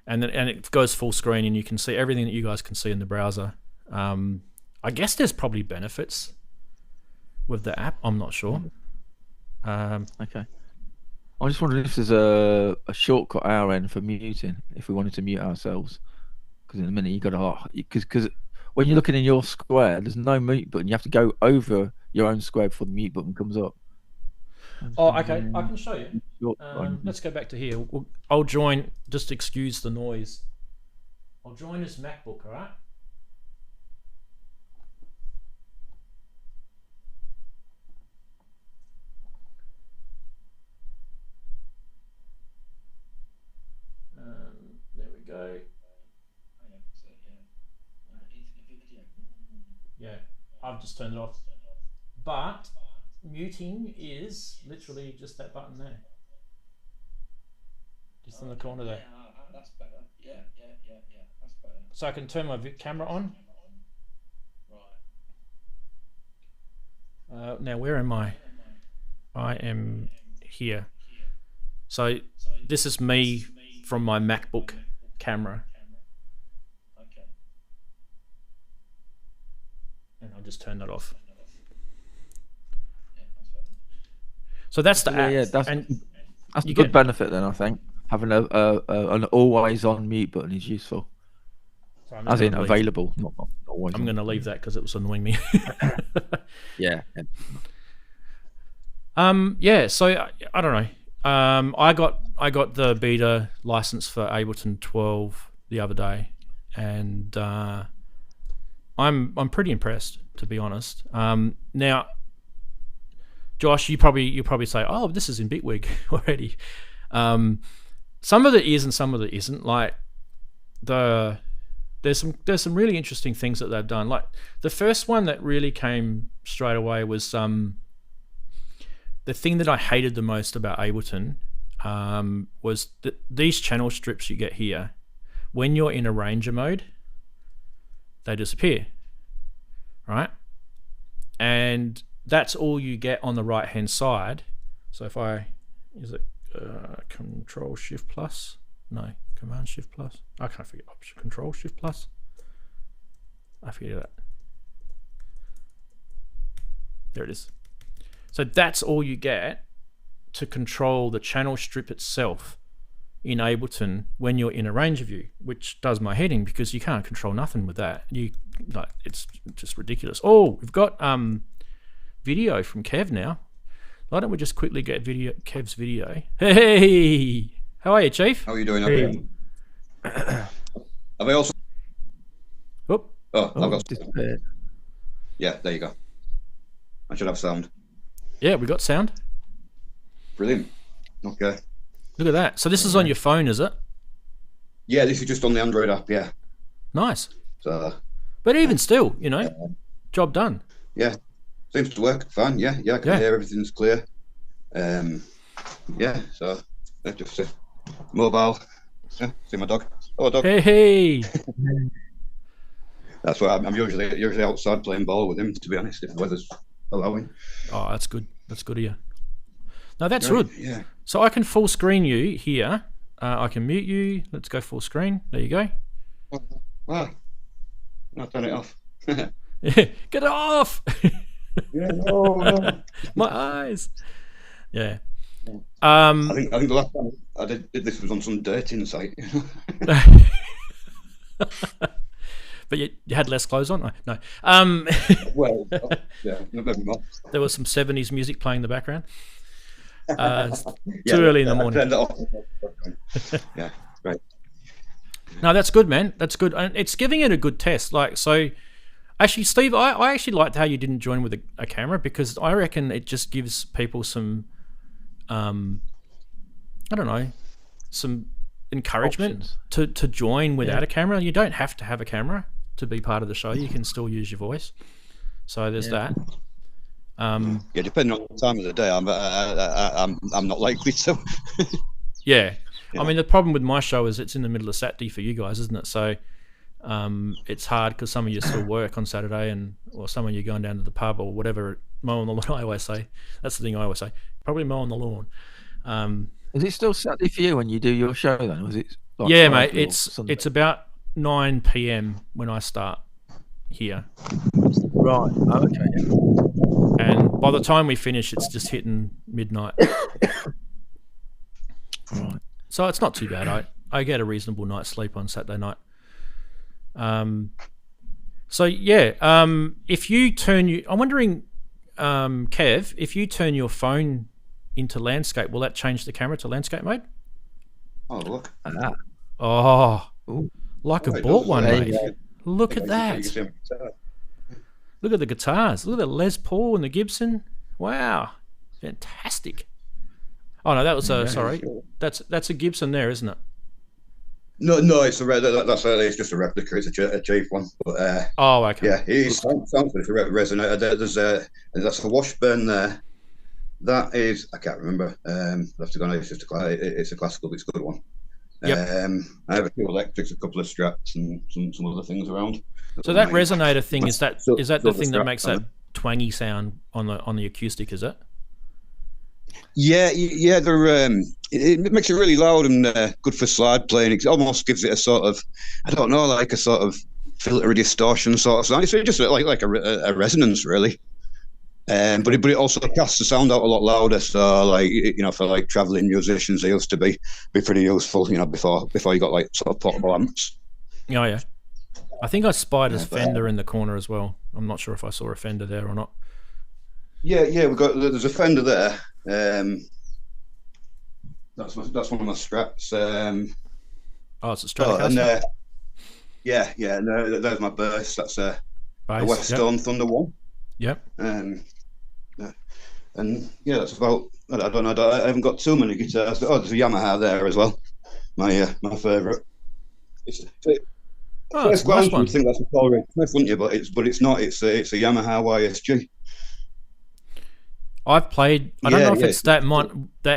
Speaker 2: and it goes full screen, and you can see everything that you guys can see in the browser. I guess there's probably benefits with the app. I'm not sure.
Speaker 4: Okay. I'm just wondering if there's a shortcut our end for muting if we wanted to mute ourselves. Because in a minute you got to, because when you're looking in your square, there's no mute button. You have to go over your own square before the mute button comes up.
Speaker 2: Oh, okay. I can show you. Let's go back to here. I'll join. Just excuse the noise. I'll join this MacBook. All right. There we go. Yeah, I've just turned it off. But muting is literally just that button there. Just in the corner there.
Speaker 4: That's better. Yeah. That's better.
Speaker 2: So I can turn my camera on. Right. Now where am I? I am here. So this is me from my MacBook camera.
Speaker 4: Okay.
Speaker 2: And I'll just turn that off. So that's the app.
Speaker 4: Yeah, that's a
Speaker 2: you
Speaker 4: good benefit then, I think. Having an always-on mute button is useful.
Speaker 2: So
Speaker 4: As in available, not always.
Speaker 2: I'm going to leave that because it was annoying me.
Speaker 4: Yeah.
Speaker 2: Yeah. So I don't know. I got the beta license for Ableton 12 the other day, and I'm pretty impressed, to be honest. Now, Josh, you probably say, "Oh, this is in Bitwig already." Some of it is, and some of it isn't. Like there's some really interesting things that they've done. Like the first one that really came straight away was the thing that I hated the most about Ableton was that these channel strips you get here, when you're in arranger mode, they disappear, right? And that's all you get on the right hand side. So if is it Control Shift Plus? No, Command Shift Plus. I can't forget Option Control Shift Plus. I forget that. There it is. So that's all you get to control the channel strip itself in Ableton when you're in arranger view, which does my head in because you can't control nothing with that. It's just ridiculous. Oh, we've got video from Kev now. Why don't we just quickly get Kev's video? Hey, how are you, Chief?
Speaker 5: How are you doing?
Speaker 3: Hey.
Speaker 5: Have I also?
Speaker 2: Oh,
Speaker 5: I've got.
Speaker 4: Disappeared.
Speaker 5: Yeah, there you go. I should have sound.
Speaker 2: yeah, we got sound.
Speaker 5: Brilliant. Okay.
Speaker 2: Look at that. So this is on your phone, is it?
Speaker 5: Yeah, this is just on the Android app. Yeah.
Speaker 2: Nice.
Speaker 5: So.
Speaker 2: But even still, job done.
Speaker 5: Yeah, seems to work fine. Yeah, I can hear everything's clear. Yeah, so let's just see. Mobile. Yeah, see my dog. Oh, dog.
Speaker 2: Hey.
Speaker 5: That's why I'm usually outside playing ball with him. To be honest, if the weather's allowing.
Speaker 2: Oh, that's good. That's good of you. No, that's
Speaker 5: Right,
Speaker 2: good.
Speaker 5: Yeah.
Speaker 2: So I can full screen you here. I can mute you. Let's go full screen. There you go.
Speaker 5: Wow. I'll turn it off.
Speaker 2: Get it off.
Speaker 5: Yeah, no.
Speaker 2: My eyes. Yeah.
Speaker 5: I think the last time I did this was on some dating site.
Speaker 2: But you had less clothes on? No.
Speaker 5: Well, yeah, maybe not.
Speaker 2: There was some 70s music playing in the background. It's too early in the morning.
Speaker 5: Yeah, right.
Speaker 2: No, that's good, man. That's good. And it's giving it a good test. Actually, Steve, I actually liked how you didn't join with a camera because I reckon it just gives people some, I don't know, some encouragement to join without a camera. You don't have to have a camera to be part of the show. You can still use your voice. So there's that.
Speaker 5: Yeah, depending on the time of the day, I'm not likely to.
Speaker 2: Yeah. I mean, the problem with my show is it's in the middle of Saturday for you guys, isn't it? So it's hard because some of you still work on Saturday, or some of you going down to the pub or whatever, mowing the lawn. I always say that's the thing I always say. Probably mowing the lawn.
Speaker 4: Is it still Saturday for you when you do your show then? Or is it? Like
Speaker 2: yeah, mate.
Speaker 4: Sunday?
Speaker 2: It's about 9 p.m. when I start here.
Speaker 4: Right. Oh, okay. Yeah.
Speaker 2: And by the time we finish, it's just hitting midnight.
Speaker 4: Right.
Speaker 2: So it's not too bad. I get a reasonable night's sleep on Saturday night. So yeah, if you turn I'm wondering, Kev, if you turn your phone into landscape, will that change the camera to landscape mode?
Speaker 5: Oh, look.
Speaker 2: Oh,
Speaker 4: Ooh.
Speaker 2: like
Speaker 5: Oh,
Speaker 2: a
Speaker 5: it
Speaker 2: bought
Speaker 5: does.
Speaker 2: one,
Speaker 5: There
Speaker 2: mate. Look at that. Look at the guitars. Look at the Les Paul and the Gibson. Wow, fantastic. Oh no, that was sorry. That's a Gibson there, isn't it?
Speaker 5: No, it's it's just a replica. It's a cheap one, but
Speaker 2: Oh, okay.
Speaker 5: yeah, it sounds like it's a resonator. That's a Washburn there. That is, I can't remember. I have to go. No, it's just it's a classical. It's a good one.
Speaker 2: Yep.
Speaker 5: I have a few electrics, a couple of straps, and some other things around.
Speaker 2: So that resonator thing is that the thing that
Speaker 5: strap
Speaker 2: makes that twangy sound on the acoustic? Is it?
Speaker 5: Yeah. It makes it really loud and good for slide playing. It almost gives it a sort of, I don't know, like a sort of filtery distortion sort of sound. It's just like a resonance, really. But it also casts the sound out a lot louder. So, for like traveling musicians, they used to be pretty useful. Before you got like sort of portable amps.
Speaker 2: Oh yeah. I think I spied a Fender in the corner as well. I'm not sure if I saw a Fender there or not.
Speaker 5: Yeah. There's a Fender there. That's one of my straps.
Speaker 2: It's a Stratocaster.
Speaker 5: And there's my bass. That's a Westone Thunder One.
Speaker 2: Yep.
Speaker 5: And yeah, that's about. I don't know. I haven't got too many guitars. Oh, there's a Yamaha there as well. My favourite.
Speaker 2: Oh, it's
Speaker 5: First
Speaker 2: a nice
Speaker 5: glance,
Speaker 2: one.
Speaker 5: you'd think that's a Korg Cliff, wouldn't you? But it's not. It's a Yamaha YSG.
Speaker 2: I've played. I don't
Speaker 5: Yeah,
Speaker 2: know if
Speaker 5: yeah.
Speaker 2: it's that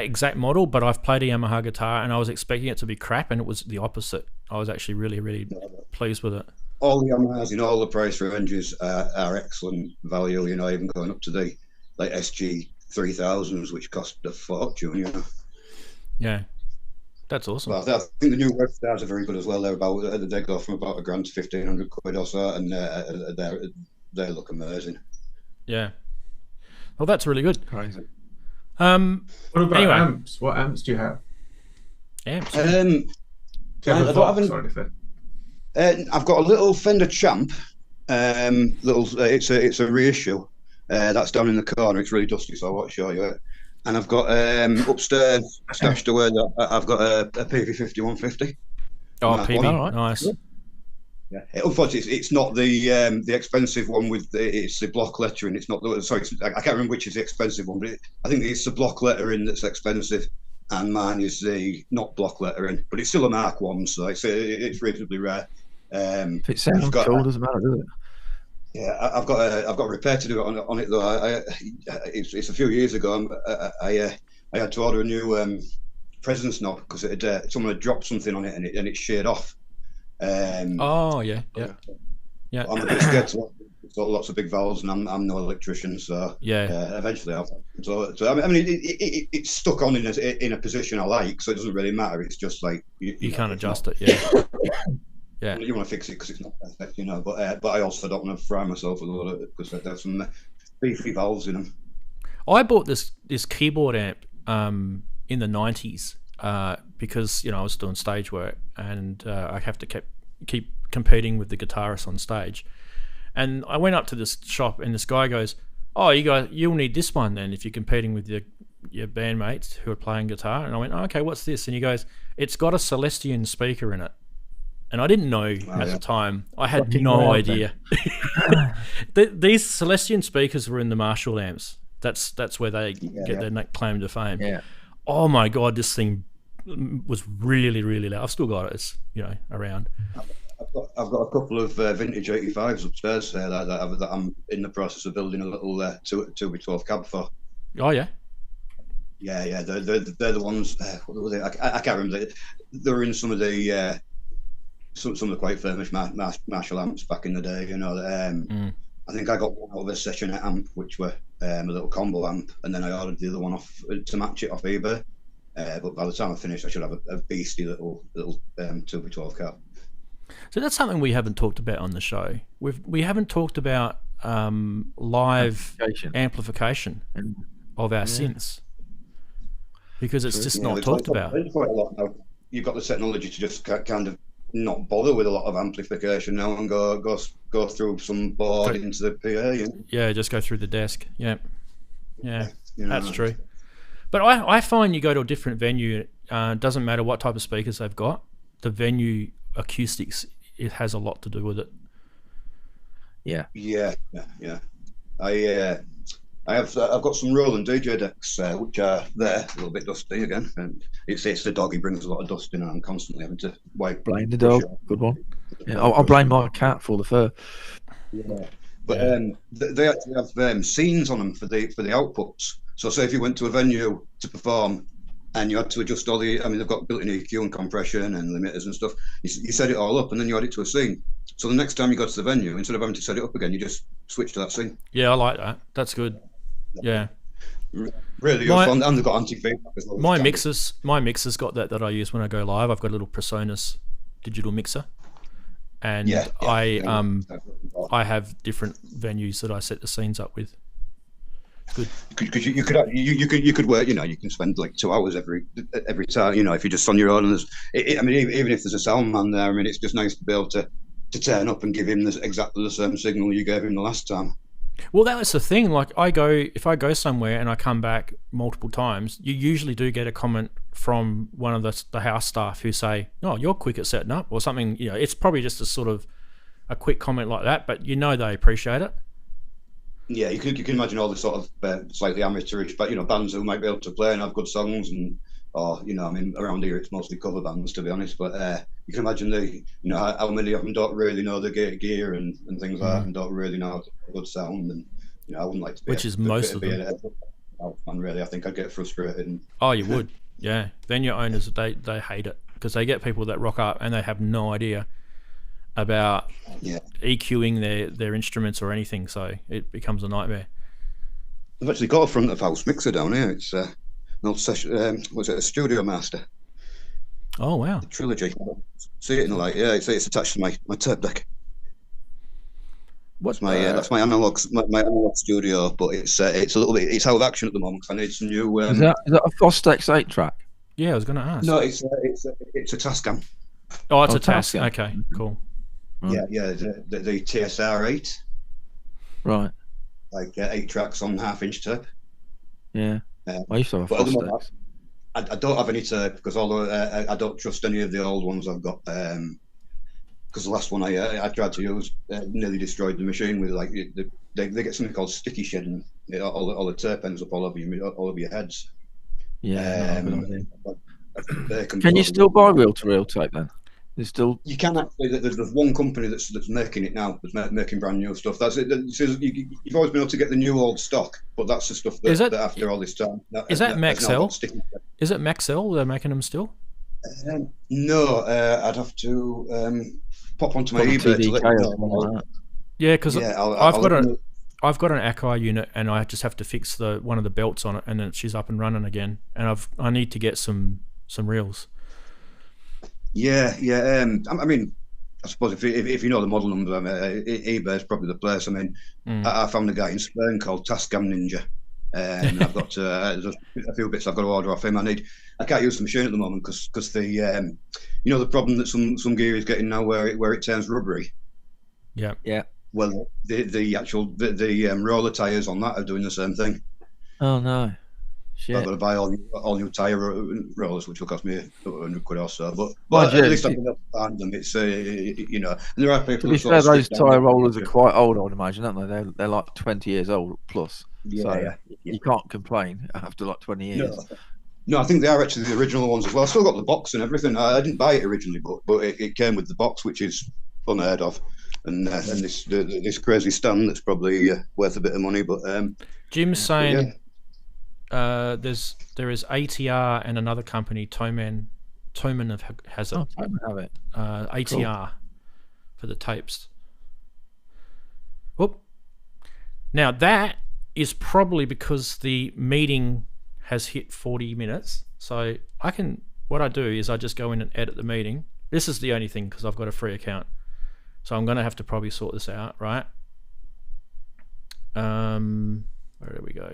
Speaker 2: exact model, but I've played a Yamaha guitar, and I was expecting it to be crap, and it was the opposite. I was actually really, really pleased with it.
Speaker 5: All the Yamahas in all the price ranges are excellent value. You know, even going up to the like SG 3000s, which cost a fortune. You know.
Speaker 2: Yeah, that's awesome.
Speaker 5: But I think the new web stars are very good as well. They go from about £1,000 to 1,500 quid or so, and they look amazing.
Speaker 2: Yeah. Well, that's really good.
Speaker 4: Crazy.
Speaker 3: What about
Speaker 2: Anyway.
Speaker 3: amps? What amps do you have?
Speaker 2: Amps.
Speaker 3: Do you have a
Speaker 5: I don't
Speaker 3: Vox
Speaker 5: have
Speaker 3: or anything?
Speaker 5: I've got a little Fender Champ. It's a reissue. That's down in the corner. It's really dusty, so I won't show you it. And I've got upstairs stashed away. I've got a PV5150.
Speaker 2: Oh,
Speaker 5: Mark
Speaker 2: PV.
Speaker 5: one.
Speaker 4: Alright.
Speaker 2: Nice.
Speaker 5: Yeah. Unfortunately, it's not the expensive one with it's the block lettering. It's not the I can't remember which is the expensive one, but I think it's the block lettering that's expensive, and mine is the not block lettering, but it's still a Mark 1, so it's reasonably rare.
Speaker 4: If it sounds cool, doesn't matter, does it?
Speaker 5: Yeah, I've got a repair to do on it though. It's a few years ago. I had to order a new Presonus knob because someone had dropped something on it and it sheared off.
Speaker 2: Oh, yeah.
Speaker 5: I'm a bit scared to lots of big valves, and I'm no electrician, so eventually I'll. So I mean, it's stuck on in a position I like, so it doesn't really matter. It's just like
Speaker 2: You can't adjust it. Yeah. Yeah.
Speaker 5: You want to fix it because it's not perfect, you know. But I also don't want to fry myself with a lot of it because there's some beefy valves in them.
Speaker 2: I bought this keyboard amp in the 90s because I was doing stage work, and I have to keep competing with the guitarists on stage. And I went up to this shop, and this guy goes, "Oh, you'll need this one then if you're competing with your bandmates who are playing guitar." And I went, "Oh, okay, what's this?" And he goes, "It's got a Celestion speaker in it." And I didn't know at the time. I had no idea. These Celestion speakers were in the Marshall amps. That's where they get their claim to fame.
Speaker 4: Yeah.
Speaker 2: Oh my God, this thing was really, really loud. I've still got it. It's around.
Speaker 5: I've got a couple of vintage 85s upstairs that I'm in the process of building a little 2x12 cab for.
Speaker 2: Oh yeah.
Speaker 5: Yeah. They're the ones. What were they? I can't remember. They were in some of the some of the quite famous Marshall amps back in the day. I think I got one out of a sessionette amp, which were a little combo amp, and then I ordered the other one off to match it off eBay. But by the time I finished, I should have a beastly little 2x12 cab.
Speaker 2: So that's something we haven't talked about on the show. We haven't talked about live amplification of our synths because it's just not talked about.
Speaker 5: There's quite a lot now. You've got the technology to just kind of not bother with a lot of amplification now and go through some board into the PA.
Speaker 2: Yeah, just go through the desk. Yeah, that's true. But I find you go to a different venue, doesn't matter what type of speakers they've got, the venue acoustics, it has a lot to do with it.
Speaker 5: Yeah. I've got some Roland DJ decks which are there, a little bit dusty again, and it's the dog. He brings a lot of dust in, and I'm constantly having to wipe.
Speaker 4: Blame the dog. Good one. Yeah, I'll blame my cat for the fur.
Speaker 5: Yeah, but they actually have scenes on them for the outputs. So say if you went to a venue to perform and you had to adjust all they've got built-in EQ and compression and limiters and stuff. You set it all up and then you add it to a scene. So the next time you go to the venue, instead of having to set it up again, you just switch to that scene.
Speaker 2: Yeah, I like that. That's good. Yeah.
Speaker 5: Really fun. And they've got anti-feedback as well.
Speaker 2: My mixer's got that I use when I go live. I've got a little Presonus digital mixer. And I have different venues that I set the scenes up with. Good.
Speaker 5: Because you could work. You can spend like 2 hours every time. If you're just on your own. And even if there's a sound man there, it's just nice to be able to turn up and give him exactly the same signal you gave him the last time.
Speaker 2: Well, that was the thing. Like if I go somewhere and I come back multiple times, you usually do get a comment from one of the house staff who say, "Oh, you're quick at setting up," or something. It's probably just a sort of a quick comment like that, but they appreciate it.
Speaker 5: Yeah, you can imagine all the sort of slightly amateurish, but bands who might be able to play and have good songs and or I mean, around here it's mostly cover bands, to be honest. But you can imagine how many of them don't really know the gear and things like that, and don't really know how to get a good sound. And I wouldn't like to be
Speaker 2: which is most of them.
Speaker 5: Man, really, I think I'd get frustrated. And,
Speaker 2: oh, you would, yeah. Venue owners, they hate it because they get people that rock up and they have no idea about EQing their instruments or anything, so it becomes a nightmare.
Speaker 5: I've actually got a front of house mixer down here. It's an old session. Was it a Studio Master?
Speaker 2: Oh wow!
Speaker 5: A Trilogy. See it in the light. Yeah, it's attached to my tape deck.
Speaker 2: What's
Speaker 5: that's my analog studio, but it's a little bit. It's out of action at the moment. 'Cause I need some new.
Speaker 4: Is that a Fostex 8-track?
Speaker 2: Yeah, I was going to ask.
Speaker 5: No, it's a Tascam.
Speaker 2: Oh, it's a Tascam. Okay, cool.
Speaker 5: Right. Yeah, the TSR 8.
Speaker 4: Right.
Speaker 5: Like 8 tracks on half-inch tape.
Speaker 4: Yeah. I used to have a Fostex.
Speaker 5: I don't have any tape because although I don't trust any of the old ones I've got. Because the last one I tried to use nearly destroyed the machine with like they get something called sticky shed, and all the tape ends up all over your heads.
Speaker 4: Yeah. Can you still buy reel-to-reel tape then? There's still
Speaker 5: you can actually. There's one company that's making it now. That's making brand new stuff. That's it. You've always been able to get the new old stock, but that's the stuff that after all this time.
Speaker 2: Is that Maxell? Is it Maxell? They're making them still?
Speaker 5: No, I'd have to pop onto my eBay to let you know.
Speaker 2: Yeah, because I've got an Akai unit, and I just have to fix one of the belts on it, and then she's up and running again. And I need to get some reels.
Speaker 5: Yeah. I mean, I suppose if you know the model number, eBay is probably the place. I mean, I found a guy in Spain called Tascam Ninja, and I've got there's a few bits I've got to order off him. I can't use the machine at the moment because the the problem that some gear is getting now where it turns rubbery.
Speaker 2: Yeah.
Speaker 5: Well, the actual roller tires on that are doing the same thing.
Speaker 4: Oh no. Shit.
Speaker 5: I've got to buy all new tyre rollers, which will cost me £100 or so. But at least I can find them. It's and there are people.
Speaker 4: To be fair, those tyre rollers are quite old, I would imagine, aren't they? They're like 20 years old plus. Yeah. You can't complain after like 20 years.
Speaker 5: No, I think they are actually the original ones as well. I still got the box and everything. I didn't buy it originally, but it came with the box, which is unheard of. And this crazy stand that's probably worth a bit of money. But
Speaker 2: Jim's saying. There is ATR and another company, Toman has it.
Speaker 4: Oh, Toman have it.
Speaker 2: ATR for the tapes. Whoop. Now that is probably because the meeting has hit 40 minutes. So what I do is I just go in and edit the meeting. This is the only thing because I've got a free account. So I'm going to have to probably sort this out, right? Where do we go?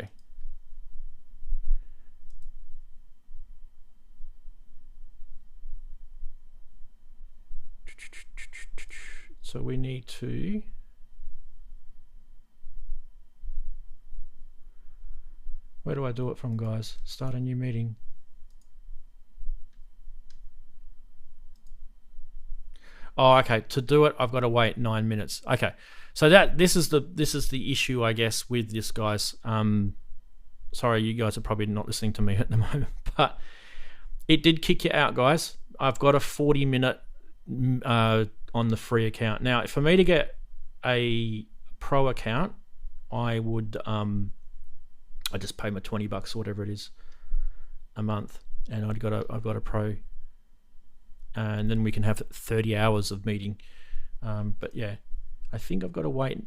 Speaker 2: So we need to where do I do it from, guys? Start a new meeting. Oh, okay. To do it, I've got to wait 9 minutes. Okay, so this is the issue, I guess, with this, guys. Sorry, you guys are probably not listening to me at the moment, but it did kick you out, guys. I've got a 40-minute on the free account. Now, for me to get a pro account, I would I just pay my $20 or whatever it is a month, and I've got a pro, and then we can have 30 hours of meeting. But yeah, I think I've got to wait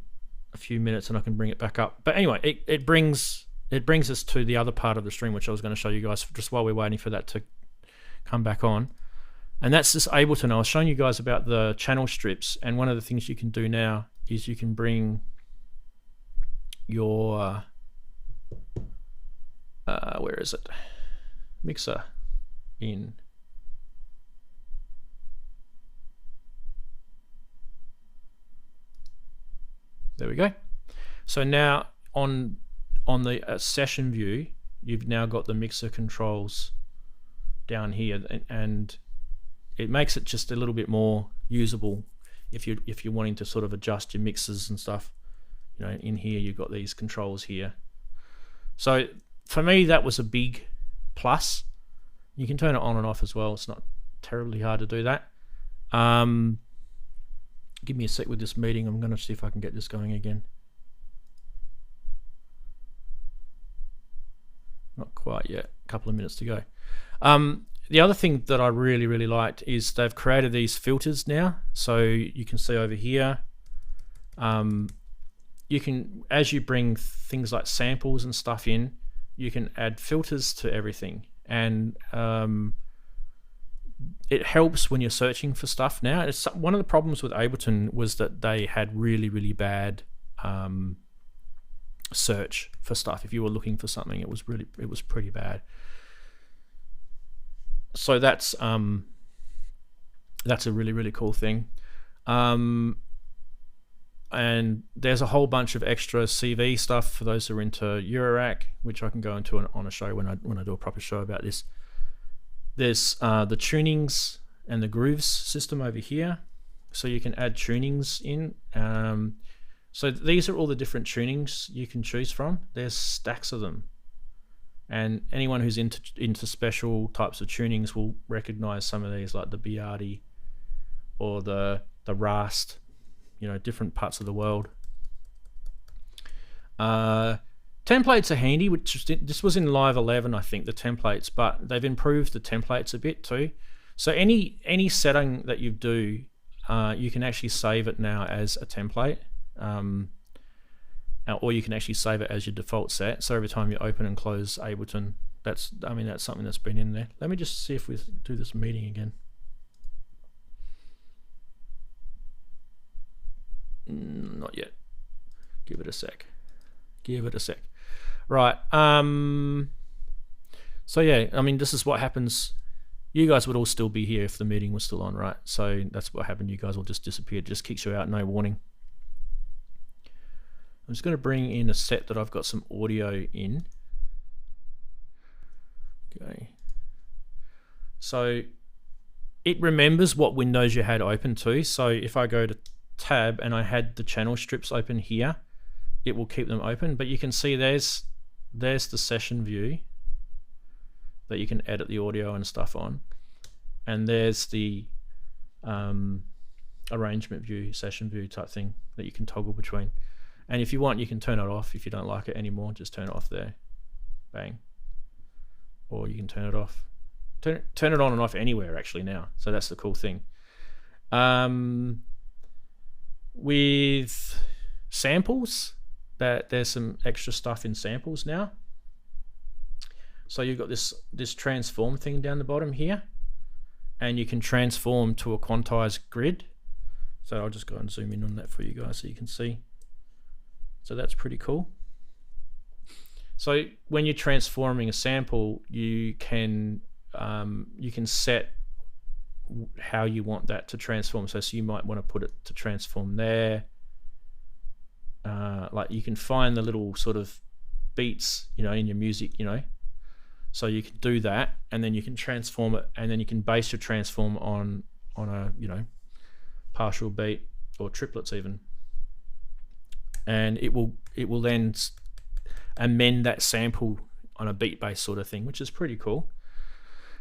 Speaker 2: a few minutes and I can bring it back up. But anyway, it brings us to the other part of the stream, which I was going to show you guys just while we're waiting for that to come back on. And that's this Ableton. I was showing you guys about the channel strips, and one of the things you can do now is you can bring your where is it? Mixer in. There we go. So now on the session view, you've now got the mixer controls down here, and it makes it just a little bit more usable if you're wanting to sort of adjust your mixers and stuff. You know, in here you've got these controls here. So for me, that was a big plus. You can turn it on and off as well. It's not terribly hard to do that. Give me a sec with this meeting. I'm going to see if I can get this going again. Not quite yet. A couple of minutes to go. The other thing that I really, really liked is they've created these filters now. So you can see over here, you can, as you bring things like samples and stuff in, you can add filters to everything. And it helps when you're searching for stuff now. It's one of the problems with Ableton was that they had really, really bad search for stuff. If you were looking for something, it was pretty bad. So that's a really, really cool thing. And there's a whole bunch of extra CV stuff for those who are into Eurorack, which I can go into on a show when I do a proper show about this. There's the tunings and the grooves system over here, so you can add tunings in. So these are all the different tunings you can choose from. There's stacks of them, and anyone who's into special types of tunings will recognize some of these, like the Biardi or the Rast. You know, different parts of the world. Templates are handy, which this was in Live 11, I think, the templates, but they've improved the templates a bit too. So any setting that you do, you can actually save it now as a template, or you can actually save it as your default set. So every time you open and close Ableton, that's something that's been in there. Let me just see if we do this meeting again. Not yet. Give it a sec. Right. So yeah, I mean, this is what happens. You guys would all still be here if the meeting was still on, right? So that's what happened. You guys will just disappear. It just kicks you out, no warning. I'm just going to bring in a set that I've got some audio in. Okay. So it remembers what windows you had open to. So if I go to tab and I had the channel strips open here, it will keep them open. But you can see there's the session view that you can edit the audio and stuff on, and there's the arrangement view, session view type thing that you can toggle between. And if you want, you can turn it off. If you don't like it anymore, just turn it off there, bang. Or you can turn it off, turn it on and off anywhere actually now. So that's the cool thing. With samples, that there's some extra stuff in samples now. So you've got this transform thing down the bottom here, and you can transform to a quantized grid. So I'll just go and zoom in on that for you guys so you can see. So that's pretty cool. So when you're transforming a sample, you can set how you want that to transform. So you might want to put it to transform there. Like you can find the little sort of beats, you know, in your music, you know. So you can do that, and then you can transform it, and then you can base your transform on a, you know, partial beat or triplets even, and it will then amend that sample on a beat based sort of thing, which is pretty cool.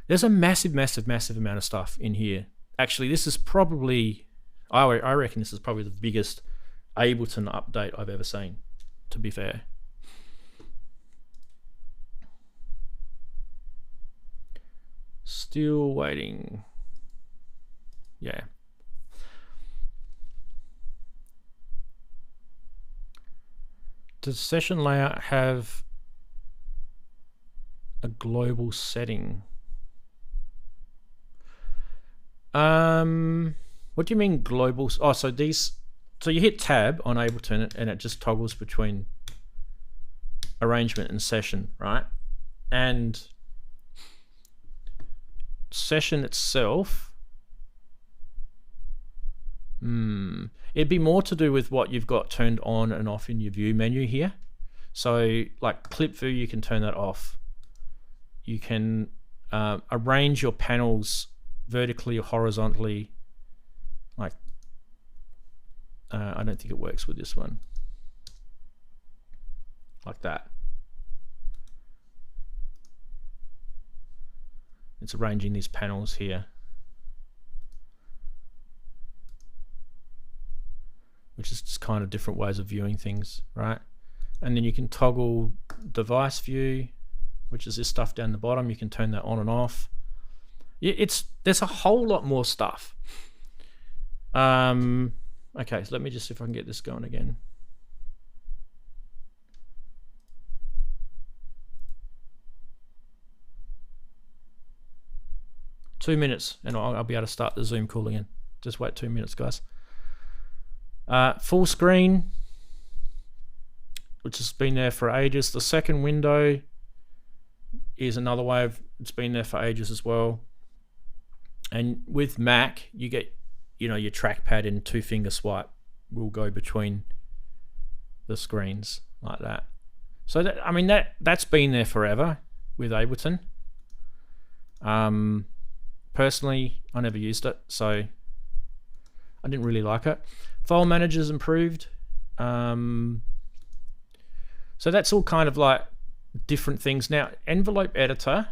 Speaker 2: There's a massive amount of stuff in here. Actually, this is probably, I reckon this is probably the biggest Ableton update I've ever seen, to be fair. Still waiting. Yeah. Does session layout have a global setting? What do you mean global? Oh, so you hit tab on Ableton and it just toggles between arrangement and session, right? And session itself, it'd be more to do with what you've got turned on and off in your view menu here. So like clip view, you can turn that off. You can arrange your panels vertically or horizontally. Like I don't think it works with this one, like that. It's arranging these panels here, which is just kind of different ways of viewing things, right? And then you can toggle device view, which is this stuff down the bottom. You can turn that on and off. There's a whole lot more stuff. Okay, so let me just see if I can get this going again. Two minutes, and I'll be able to start the Zoom call again. Just wait 2 minutes, guys. Full screen, which has been there for ages. The second window is another way of, it's been there for ages as well. And with Mac, you get, you know, your trackpad and 2-finger swipe will go between the screens like that. So that, I mean, that's been there forever with Ableton. Personally, I never used it, so I didn't really like it. File manager's improved. So that's all kind of like different things. Now, envelope editor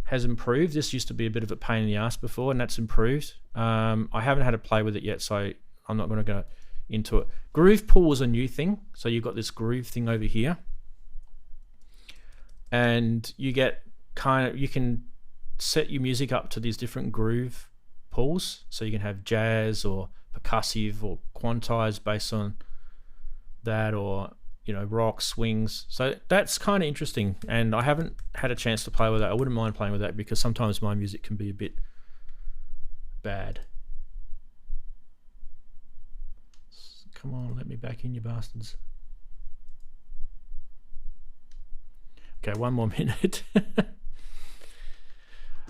Speaker 2: has improved. This used to be a bit of a pain in the ass before, and that's improved. I haven't had to play with it yet, so I'm not going to go into it. Groove pool is a new thing. So you've got this groove thing over here, and you get you can set your music up to these different groove pools. So you can have jazz or percussive or quantized based on that, or you know, rock, swings. So that's kind of interesting, and I haven't had a chance to play with that. I wouldn't mind playing with that because sometimes my music can be a bit bad. Come on, let me back in, you bastards. Okay, one more minute.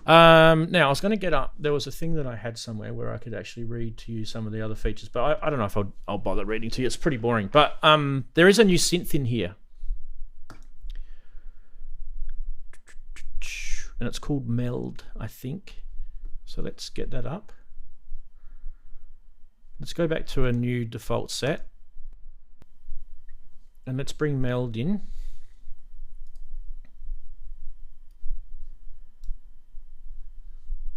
Speaker 2: Now I was going to get up. There was a thing that I had somewhere where I could actually read to you some of the other features, but I don't know if I'll bother reading to you. It's pretty boring. But there is a new synth in here, and it's called Meld, I think. So let's get that up. Let's go back to a new default set, and let's bring Meld in.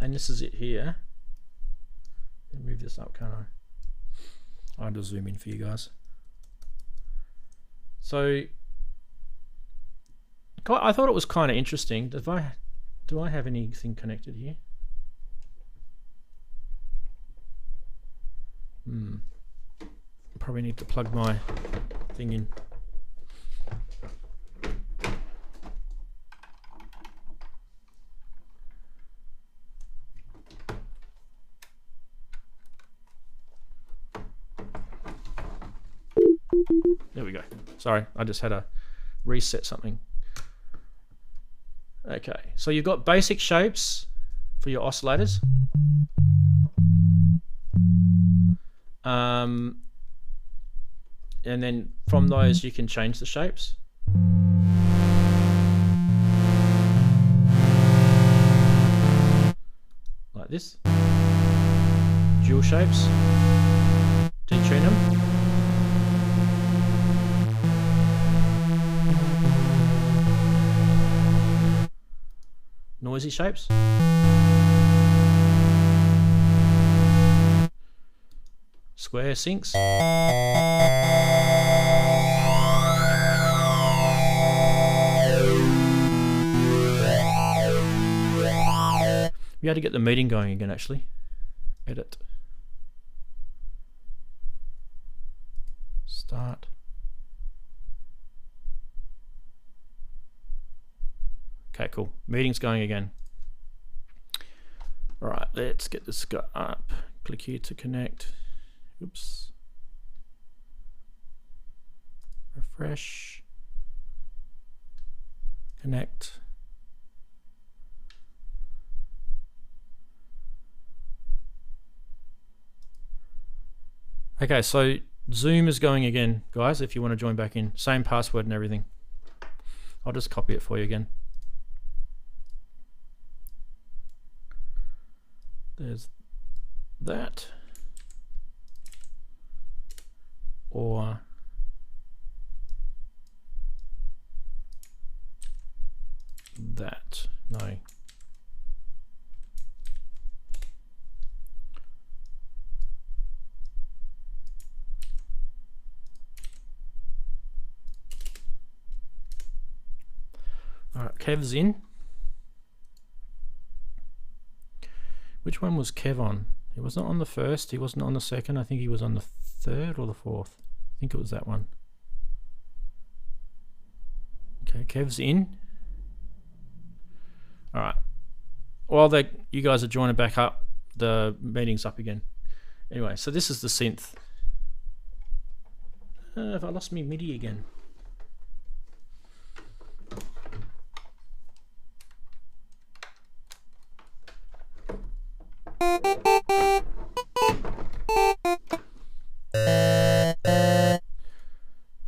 Speaker 2: And this is it here. Move this up, can't I? I'll just zoom in for you guys. So I thought it was kind of interesting. Do I have anything connected here? Probably need to plug my thing in. There we go. Sorry, I just had to reset something. Okay, so you've got basic shapes for your oscillators. And then from those you can change the shapes. Like this. Dual shapes. Detune them. Noisy shapes. Square sinks. We had to get the meeting going again, actually. Edit. Start. Okay, cool. Meeting's going again. All right, let's get this guy up. Click here to connect. Oops. Refresh. Connect. Okay, so Zoom is going again, guys, if you want to join back in. Same password and everything. I'll just copy it for you again. There's that. Or that. No. Kev's in. Which one was Kev on? He wasn't on the first, he wasn't on the second, I think he was on the third or the fourth. I think it was that one. Okay, Kev's in. Alright. While you guys are joining back up, the meeting's up again. Anyway, so this is the synth. Have I lost me MIDI again?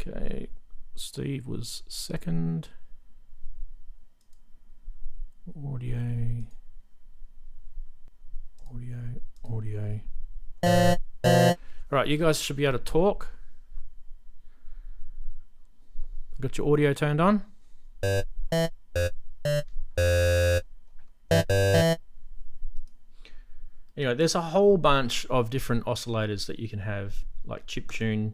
Speaker 2: Okay, Steve was second. Audio. Right, you guys should be able to talk. Got your audio turned on? Anyway, there's a whole bunch of different oscillators that you can have, like chiptune.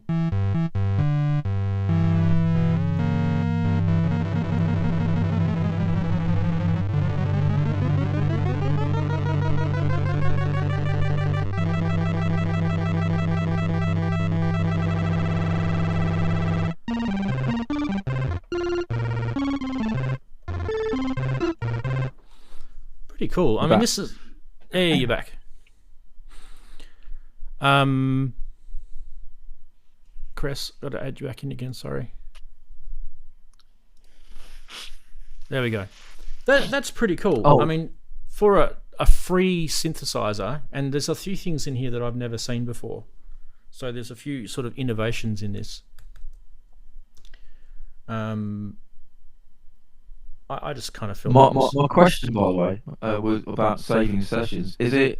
Speaker 2: Pretty cool. I mean, this is... Hey, you're back. Chris, got to add you back in again, sorry. There we go. That's pretty cool.
Speaker 4: Oh.
Speaker 2: I mean, for a free synthesizer, and there's a few things in here that I've never seen before. So there's a few sort of innovations in this. I just kind of feel
Speaker 4: my question, by the way, was about saving sessions. Is it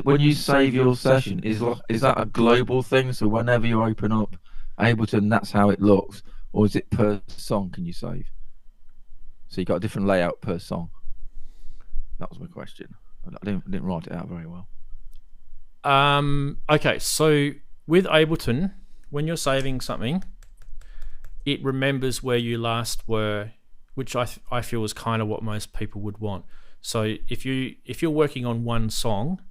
Speaker 4: when you save your session, is that a global thing? So whenever you open up Ableton, that's how it looks, or is it per song? Can you save? So you got a different layout per song. That was my question. I didn't write it out very well.
Speaker 2: Okay, so with Ableton, when you're saving something, it remembers where you last were, which I feel is kind of what most people would want. So if you're working on one song,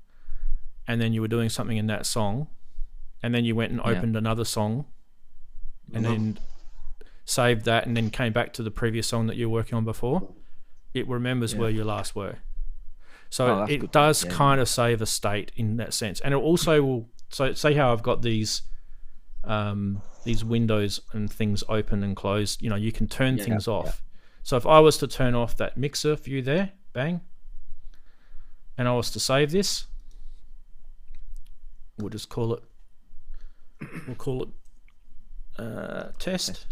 Speaker 2: and then you were doing something in that song, and then you went and opened another song, and then saved that, and then came back to the previous song that you were working on before, it remembers where you last were. So it does kind of save a state in that sense, and it also will. So say how I've got these windows and things open and closed. You know, you can turn things off. So if I was to turn off that mixer view there, bang, and I was to save this, we'll just call it. We'll call it test.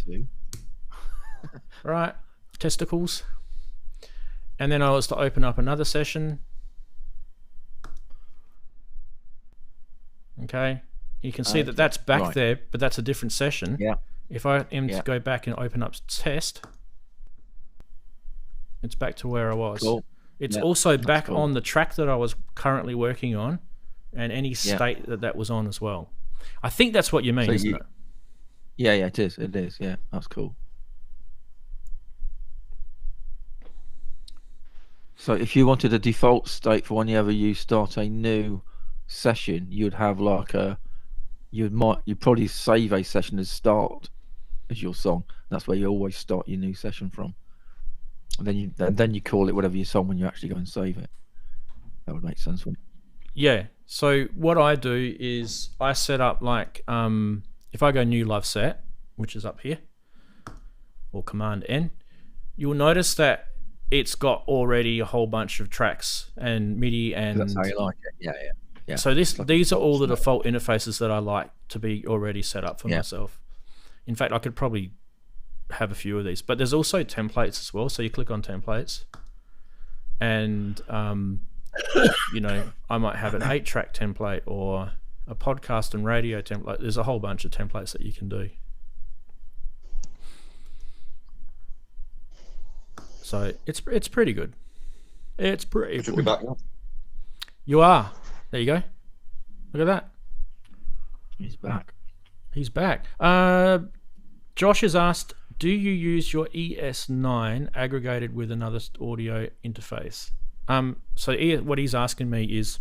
Speaker 2: Right, testicles. And then I was to open up another session. Okay, you can see that that's back there, but that's a different session.
Speaker 4: Yeah.
Speaker 2: If I am to go back and open up test, it's back to where I was.
Speaker 4: Cool.
Speaker 2: It's also back on the track that I was currently working on, and any state that was on as well. I think that's what you mean, isn't it?
Speaker 4: Yeah, it is. It is. Yeah, that's cool. So if you wanted a default state for whenever you start a new session, you'd have like you'd probably save a session as start as your song. That's where you always start your new session from. And then you call it whatever your song when you actually go and save it. That would make sense, wouldn't it?
Speaker 2: Yeah. So what I do is I set up like if I go new live set, which is up here, or Command N, you'll notice that it's got already a whole bunch of tracks and MIDI and.
Speaker 4: That's how you like it. Yeah.
Speaker 2: So these are all the default interfaces that I like to be already set up for myself. In fact, I could probably have a few of these, but there's also templates as well. So you click on templates, and you know, I might have an 8-track template or a podcast and radio template. There's a whole bunch of templates that you can do. So it's pretty good. It's pretty
Speaker 5: Should
Speaker 2: good.
Speaker 5: be back now.
Speaker 2: You are. There you go. Look at that.
Speaker 4: He's back.
Speaker 2: He's back. Josh has asked, do you use your ES9 aggregated with another audio interface? What he's asking me is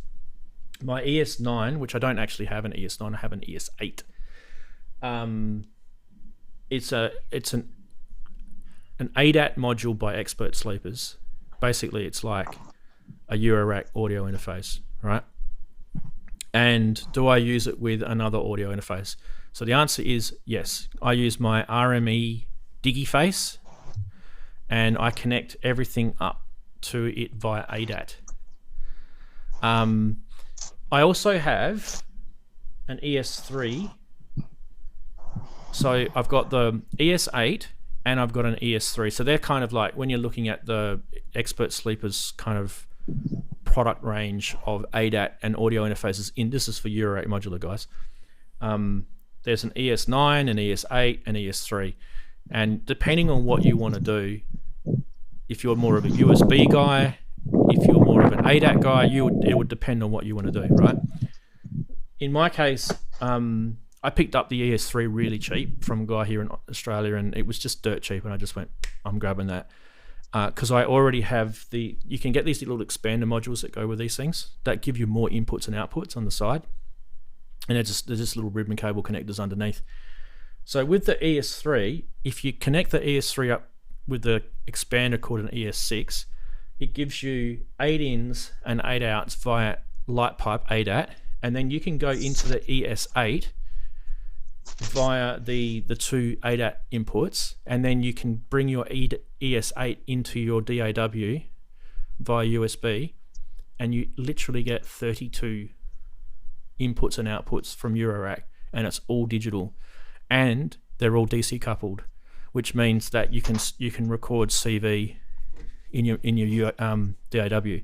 Speaker 2: my ES9, which I don't actually have an ES9, I have an ES8. It's an ADAT module by Expert Sleepers. Basically, it's like a Eurorack audio interface, right? And do I use it with another audio interface? So the answer is yes. I use my RME Digiface, and I connect everything up to it via ADAT. I also have an ES3. So I've got the ES8 and I've got an ES3. So they're kind of like, when you're looking at the Expert Sleepers kind of product range of ADAT and audio interfaces, this is for Eurorack modular guys. There's an ES9, an ES8, and ES3. And depending on what you want to do, if you're more of a USB guy, if you're more of an ADAT guy, it would depend on what you want to do, right? In my case, I picked up the ES3 really cheap from a guy here in Australia, and it was just dirt cheap, and I just went, I'm grabbing that. Because I already have you can get these little expander modules that go with these things that give you more inputs and outputs on the side. And they're just little ribbon cable connectors underneath. So with the ES3, if you connect the ES3 up with the expander called an ES6, it gives you 8 ins and 8 outs via light pipe ADAT, and then you can go into the ES8 via the 2 ADAT inputs, and then you can bring your ES8 into your DAW via USB, and you literally get 32 inputs and outputs from Eurorack, and it's all digital, and they're all DC coupled, which means that you can record CV in your DAW.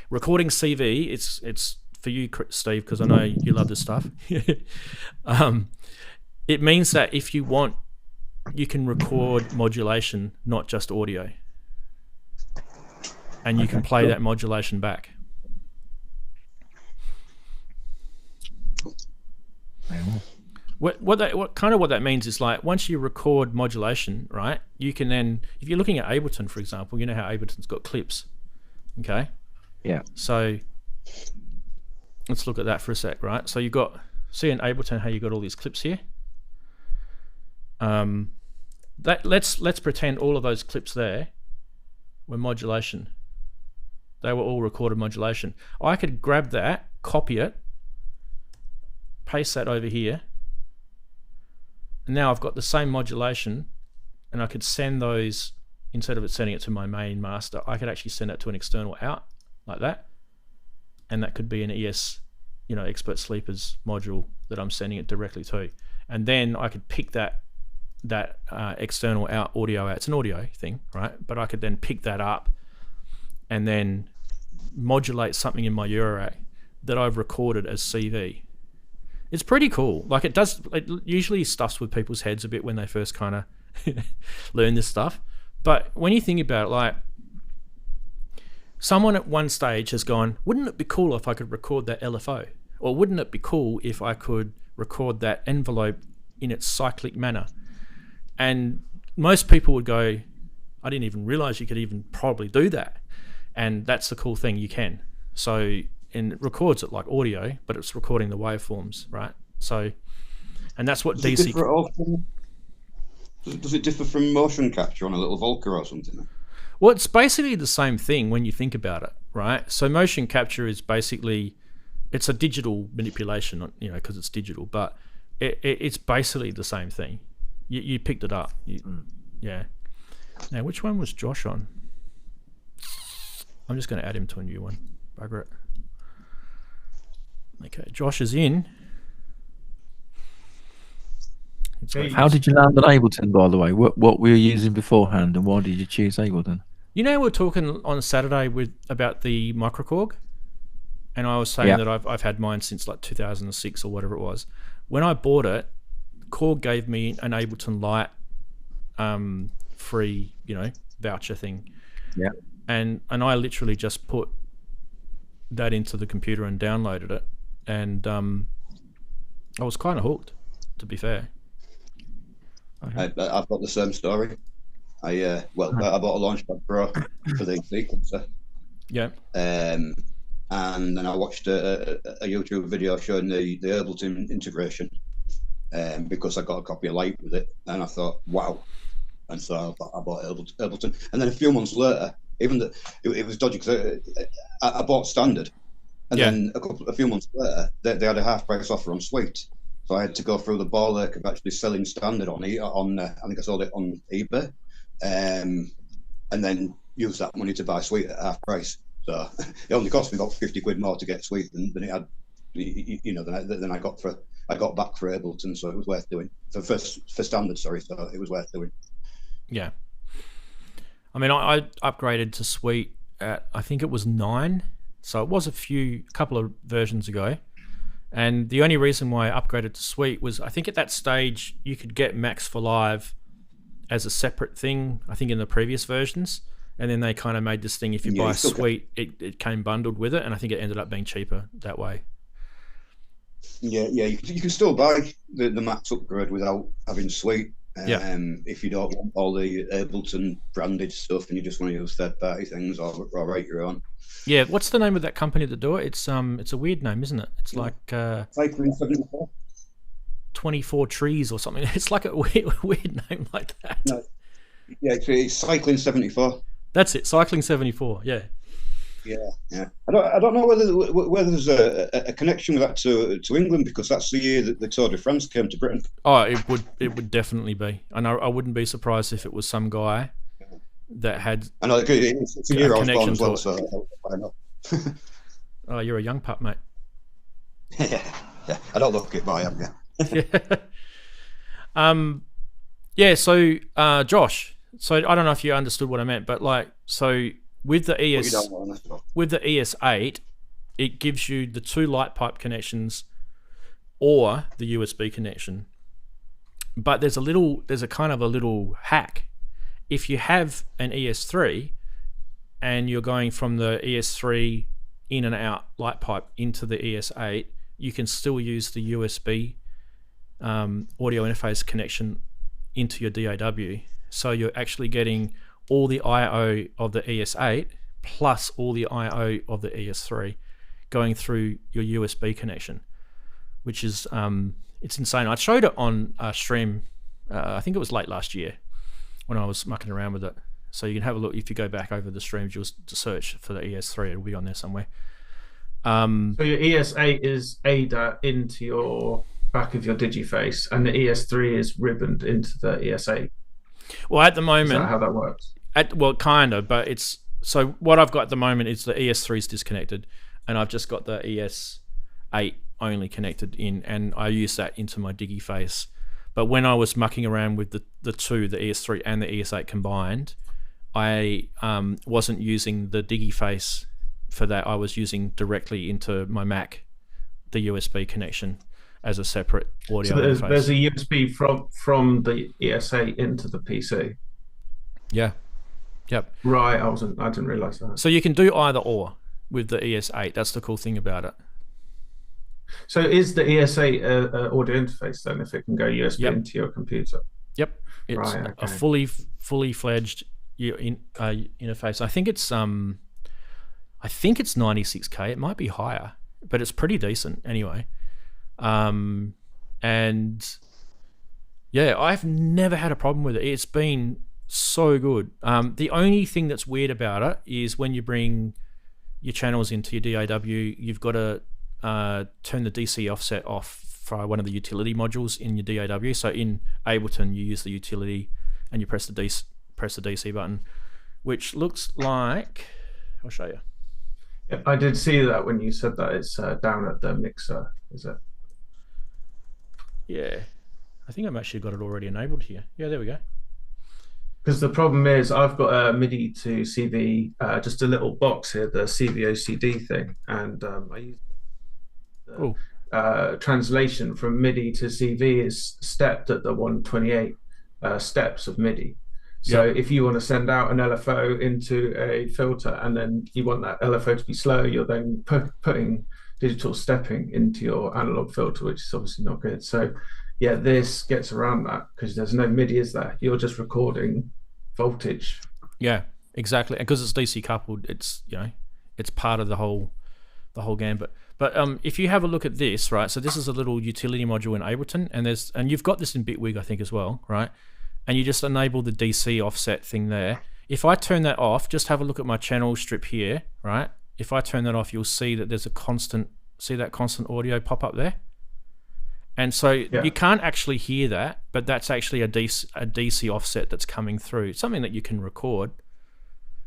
Speaker 2: Recording CV, it's for you, Steve, because I know you love this stuff. It means that if you want, you can record modulation, not just audio, and you can play that modulation back. What that means is, like, once you record modulation, right, you can then, if you're looking at Ableton, for example, you know how Ableton's got clips, okay?
Speaker 4: Yeah. So
Speaker 2: let's look at that for a sec, right? So see in Ableton how you got all these clips here. Let's pretend all of those clips there were modulation. They were all recorded modulation. I could grab that, copy it, paste that over here, and now I've got the same modulation, and I could send those, instead of it sending it to my main master, I could actually send it to an external out like that, and that could be an Expert Sleepers module that I'm sending it directly to, and then I could pick that external out audio out. It's an audio thing, right? But I could then pick that up and then modulate something in my Eurorack that I've recorded as CV. It's pretty cool. Like, it usually stuffs with people's heads a bit when they first kind of learn this stuff. But when you think about it, like, someone at one stage has gone, wouldn't it be cool if I could record that LFO? Or wouldn't it be cool if I could record that envelope in its cyclic manner? And most people would go, I didn't even realize you could even probably do that. And that's the cool thing, you can. So, and it records it like audio, but it's recording the waveforms, right? So, and that's what DC.
Speaker 5: Does it differ from motion capture on a little Volker or something?
Speaker 2: Well, it's basically the same thing when you think about it, right? So motion capture is basically, it's a digital manipulation, because it's digital, but it's basically the same thing. You picked it up. Yeah. Now, which one was Josh on? I'm just going to add him to a new one. Bugger it. Okay, Josh is in.
Speaker 4: How did you land on Ableton, by the way? What were you using beforehand, and why did you choose Ableton?
Speaker 2: We're talking on Saturday about the Microkorg, and I was saying that I've had mine since like 2006 or whatever it was. When I bought it, Korg gave me an Ableton Lite free, voucher thing.
Speaker 4: Yeah.
Speaker 2: And I literally just put that into the computer and downloaded it, and I was kind of hooked, to be fair.
Speaker 4: Okay.
Speaker 5: I've got the same story. I bought a Launchpad Pro for the sequencer.
Speaker 2: Yeah.
Speaker 5: And then I watched a YouTube video showing the Ableton integration, because I got a copy of Light with it, and I thought, wow. And so I bought Ableton. And then a few months later, even though it was dodgy, because I bought Standard. And then a few months later, they had a half-price offer on Suite. So I had to go through the ball ache of actually selling Standard on I think I sold it on eBay, and then use that money to buy Suite at half price. So it only cost me about 50 quid more to get Suite than it had, than I got back for Ableton. So it was worth doing for Standard. Sorry, so it was worth doing.
Speaker 2: Yeah. I mean, I upgraded to Suite at, I think it was 9. So it was a couple of versions ago. And the only reason why I upgraded to Suite was, I think at that stage you could get Max for Live as a separate thing, I think in the previous versions. And then they kind of made this thing, if you buy Suite, it came bundled with it. And I think it ended up being cheaper that way.
Speaker 5: Yeah, you can still buy the Max upgrade without having Suite. If you don't want all the Ableton branded stuff and you just want to use third-party things or write your own.
Speaker 2: Yeah, what's the name of that company that do it? It's a weird name, isn't it? It's like
Speaker 5: Cycling 74.
Speaker 2: 24 Trees or something. It's like a weird name like that.
Speaker 5: No. Yeah, it's Cycling 74.
Speaker 2: That's it, Cycling 74. Yeah.
Speaker 5: Yeah. I don't know whether there's a connection with that to England, because that's the year that the Tour de France came to Britain.
Speaker 2: Oh, it would definitely be. And I wouldn't be surprised if it was some guy that had.
Speaker 5: I know it's a year I was born as well, so I know.
Speaker 2: Oh, you're a young pup, mate.
Speaker 5: Yeah. I don't look it, but I am.
Speaker 2: Yeah. So, Josh. So I don't know if you understood what I meant, but with the ES8, it gives you the 2 light pipe connections or the USB connection. But there's a kind of a little hack. If you have an ES3 and you're going from the ES3 in and out light pipe into the ES8, you can still use the USB audio interface connection into your DAW. So you're actually getting all the I/O of the ES8 plus all the I/O of the ES3 going through your USB connection, which is it's insane. I showed it on a stream, I think it was late last year when I was mucking around with it. So you can have a look. If you go back over the streams, you'll search for the ES3. It'll be on there somewhere.
Speaker 3: So your ES8 is ADA into your back of your Digiface, and the ES3 is ribboned into the ES8.
Speaker 2: Well, at the moment,
Speaker 3: is that how that works?
Speaker 2: Well, kind of, but it's so. What I've got at the moment is the ES3 is disconnected, and I've just got the ES8 only connected in, and I use that into my Digiface. But when I was mucking around with the two, the ES3 and the ES8 combined, I wasn't using the Digiface for that. I was using directly into my Mac, the USB connection as a separate audio interface.
Speaker 3: There's a USB from the ES8 into the PC.
Speaker 2: Yeah. Yep.
Speaker 3: Right. I didn't realize that.
Speaker 2: So you can do either or with the ES8. That's the cool thing about it.
Speaker 3: So is the ES8 a audio interface then, if it can go USB into your computer?
Speaker 2: Yep. It's a fully fledged interface. I think it's 96K. It might be higher, but it's pretty decent anyway. And yeah, I've never had a problem with it. It's been so good. The only thing that's weird about it is when you bring your channels into your DAW, you've got to turn the DC offset off for one of the utility modules in your DAW. So in Ableton, you use the utility and you press the DC button, which looks like, I'll show you.
Speaker 3: Yeah, I did see that when you said that. It's down at the mixer, is it?
Speaker 2: Yeah, I think I've actually got it already enabled here. Yeah, there we go.
Speaker 3: Because the problem is I've got a MIDI to CV, just a little box here, the CVOCD thing, and I use translation from MIDI to CV is stepped at the 128 steps of MIDI. So if you want to send out an LFO into a filter and then you want that LFO to be slow, you're then putting digital stepping into your analog filter, which is obviously not good. So Yeah, this gets around that because there's no MIDI, is there? You're just recording voltage.
Speaker 2: Yeah, exactly. Because it's DC coupled, it's it's part of the whole gambit. But if you have a look at this, right? So this is a little utility module in Ableton, and you've got this in Bitwig, I think, as well, right? And you just enable the DC offset thing there. If I turn that off, just have a look at my channel strip here, right? If I turn that off, you'll see that there's a constant audio pop up there. And so you can't actually hear that, but that's actually a DC offset that's coming through. It's something that you can record,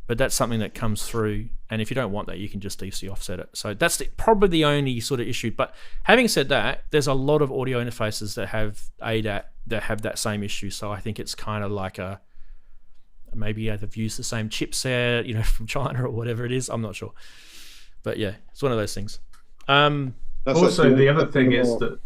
Speaker 2: but that's something that comes through. And if you don't want that, you can just DC offset it. So that's probably the only sort of issue. But having said that, there's a lot of audio interfaces that have ADAT that have that same issue. So I think it's kind of like maybe they've used the same chipset, from China or whatever it is. I'm not sure. But yeah, it's one of those things.
Speaker 3: Also, the other thing is that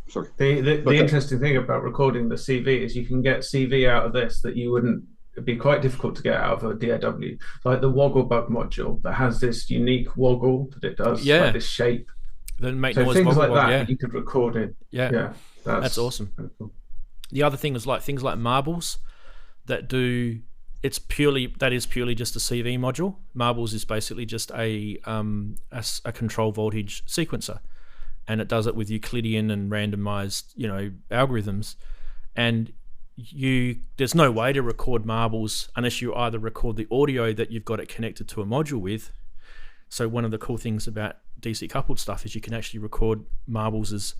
Speaker 5: Sorry.
Speaker 3: the interesting thing about recording the CV is you can get CV out of this that you wouldn't. It'd be quite difficult to get out of a DAW, like the Woggle Bug module that has this unique woggle that it does, like this shape.
Speaker 2: Then make
Speaker 3: so
Speaker 2: noise
Speaker 3: things like
Speaker 2: woggle,
Speaker 3: that you could record in.
Speaker 2: Yeah, that's awesome.
Speaker 3: Cool.
Speaker 2: The other thing is like things like Marbles that is purely just a CV module. Marbles is basically just a control voltage sequencer, and it does it with Euclidean and randomized algorithms, and there's no way to record Marbles unless you either record the audio that you've got it connected to a module with. So one of the cool things about DC coupled stuff is you can actually record Marbles as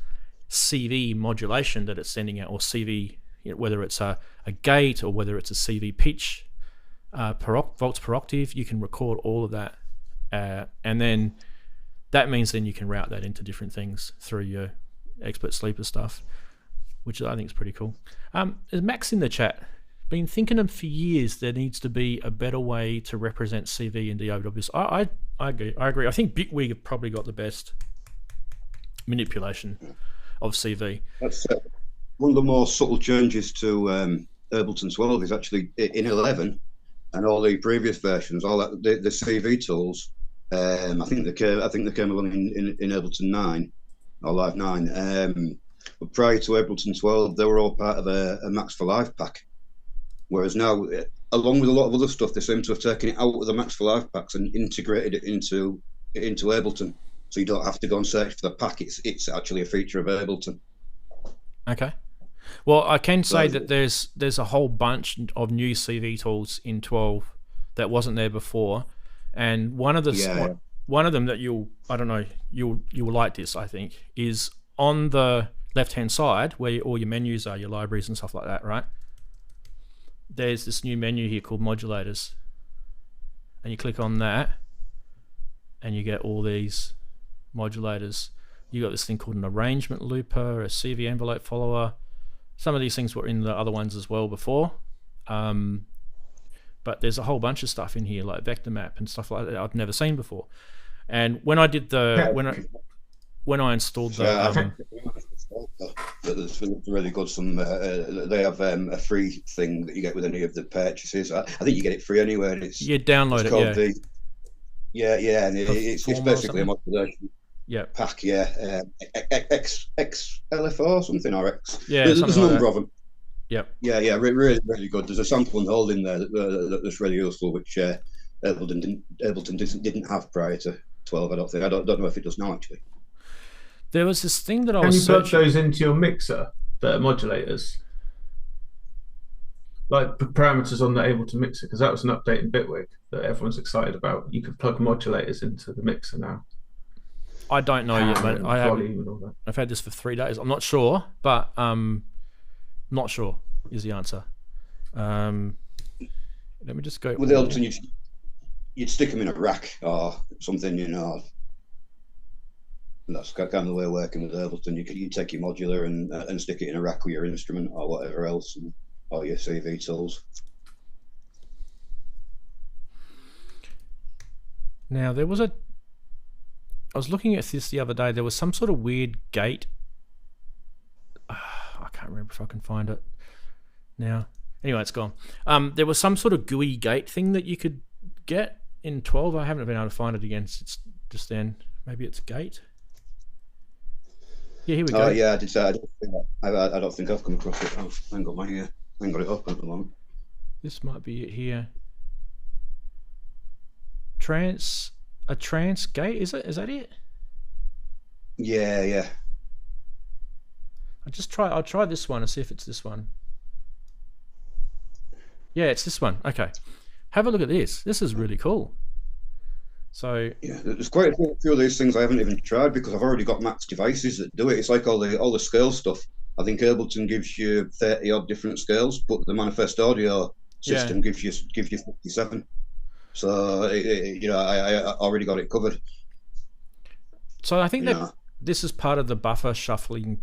Speaker 2: CV modulation that it's sending out, or CV, whether it's a gate or whether it's a CV pitch, volts per octave. You can record all of that, and then that means then you can route that into different things through your expert sleeper stuff, which I think is pretty cool. There's Max in the chat. Been thinking for years there needs to be a better way to represent CV in DAWs. I agree. I think Bitwig have probably got the best manipulation of CV.
Speaker 5: That's one of the more subtle changes to Ableton 12 is actually in 11 and all the previous versions, all that the CV tools. I think they came along in Ableton 9 or Live 9. But prior to Ableton 12, they were all part of a Max for Live pack. Whereas now, along with a lot of other stuff, they seem to have taken it out of the Max for Live packs and integrated it into Ableton. So you don't have to go and search for the pack. It's actually a feature of Ableton.
Speaker 2: Okay. Well, I can say that there's a whole bunch of new CV tools in 12 that wasn't there before, and one of them that you'll like this, I think, is on the left-hand side where all your menus are, your libraries and stuff like that, right? There's this new menu here called modulators, and you click on that and you get all these modulators. You got this thing called an arrangement looper, a CV envelope follower. Some of these things were in the other ones as well before, but there's a whole bunch of stuff in here like vector map and stuff like that I've never seen before. And when I did when I installed the
Speaker 5: that's really good. They have a free thing that you get with any of the purchases. I think you get it free anyway. And
Speaker 2: you download it.
Speaker 5: And it's basically a modulation pack. XLFO or something, or X.
Speaker 2: Yeah,
Speaker 5: there's a number of them.
Speaker 2: Yep.
Speaker 5: Yeah, really, really good. There's a sample and hold in there that's really useful, which Ableton didn't have prior to 12. I don't think. I don't know if it does now actually.
Speaker 2: There was this thing that I
Speaker 3: was. Can you
Speaker 2: plug
Speaker 3: those into your mixer, the modulators, like parameters on the Ableton mixer? Because that was an update in Bitwig that everyone's excited about. You can plug modulators into the mixer now.
Speaker 2: I don't know yet, but I've had this for 3 days. I'm not sure, but not sure is the answer. Let me just go.
Speaker 5: With Ableton, you'd stick them in a rack or something, And that's kind of the way of working with Ableton. You take your modular and stick it in a rack with your instrument or whatever else, or your CV tools.
Speaker 2: Now I was looking at this the other day. There was some sort of weird gate. I can't remember if I can find it now. Anyway, it's gone. There was some sort of GUI gate thing that you could get in 12. I haven't been able to find it again since just then. Maybe it's gate. Yeah, here we go.
Speaker 5: Oh yeah, I did say I don't think I've come across it. I haven't got my I haven't got it up at the moment.
Speaker 2: This might be it here. A trance gate, is it? Is that it?
Speaker 5: Yeah.
Speaker 2: I'll try this one and see if it's this one. Yeah, it's this one. Okay. Have a look at this. This is really cool. So
Speaker 5: yeah, there's quite a few of these things I haven't even tried because I've already got Mac's devices that do it. It's like all the scale stuff. I think Ableton gives you 30 odd different scales, but the Manifest Audio system gives you 57. So I already got it covered.
Speaker 2: So I think that this is part of the buffer shuffling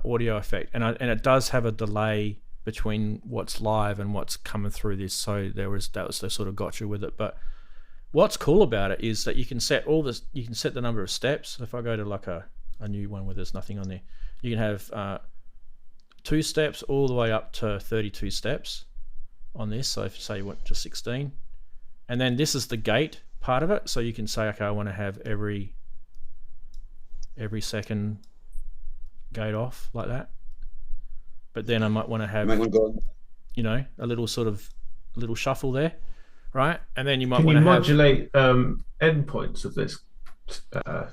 Speaker 2: audio effect, and it does have a delay between what's live and what's coming through this. So that was the sort of gotcha with it. But what's cool about it is that you can set you can set the number of steps. If I go to like a new one where there's nothing on there, you can have 2 steps all the way up to 32 steps on this. So if you say you want to 16, and then this is the gate part of it. So you can say, okay, I want to have every second gate off like that. But then I might want to have, a little shuffle there, right? And then you might want to
Speaker 3: modulate endpoints of this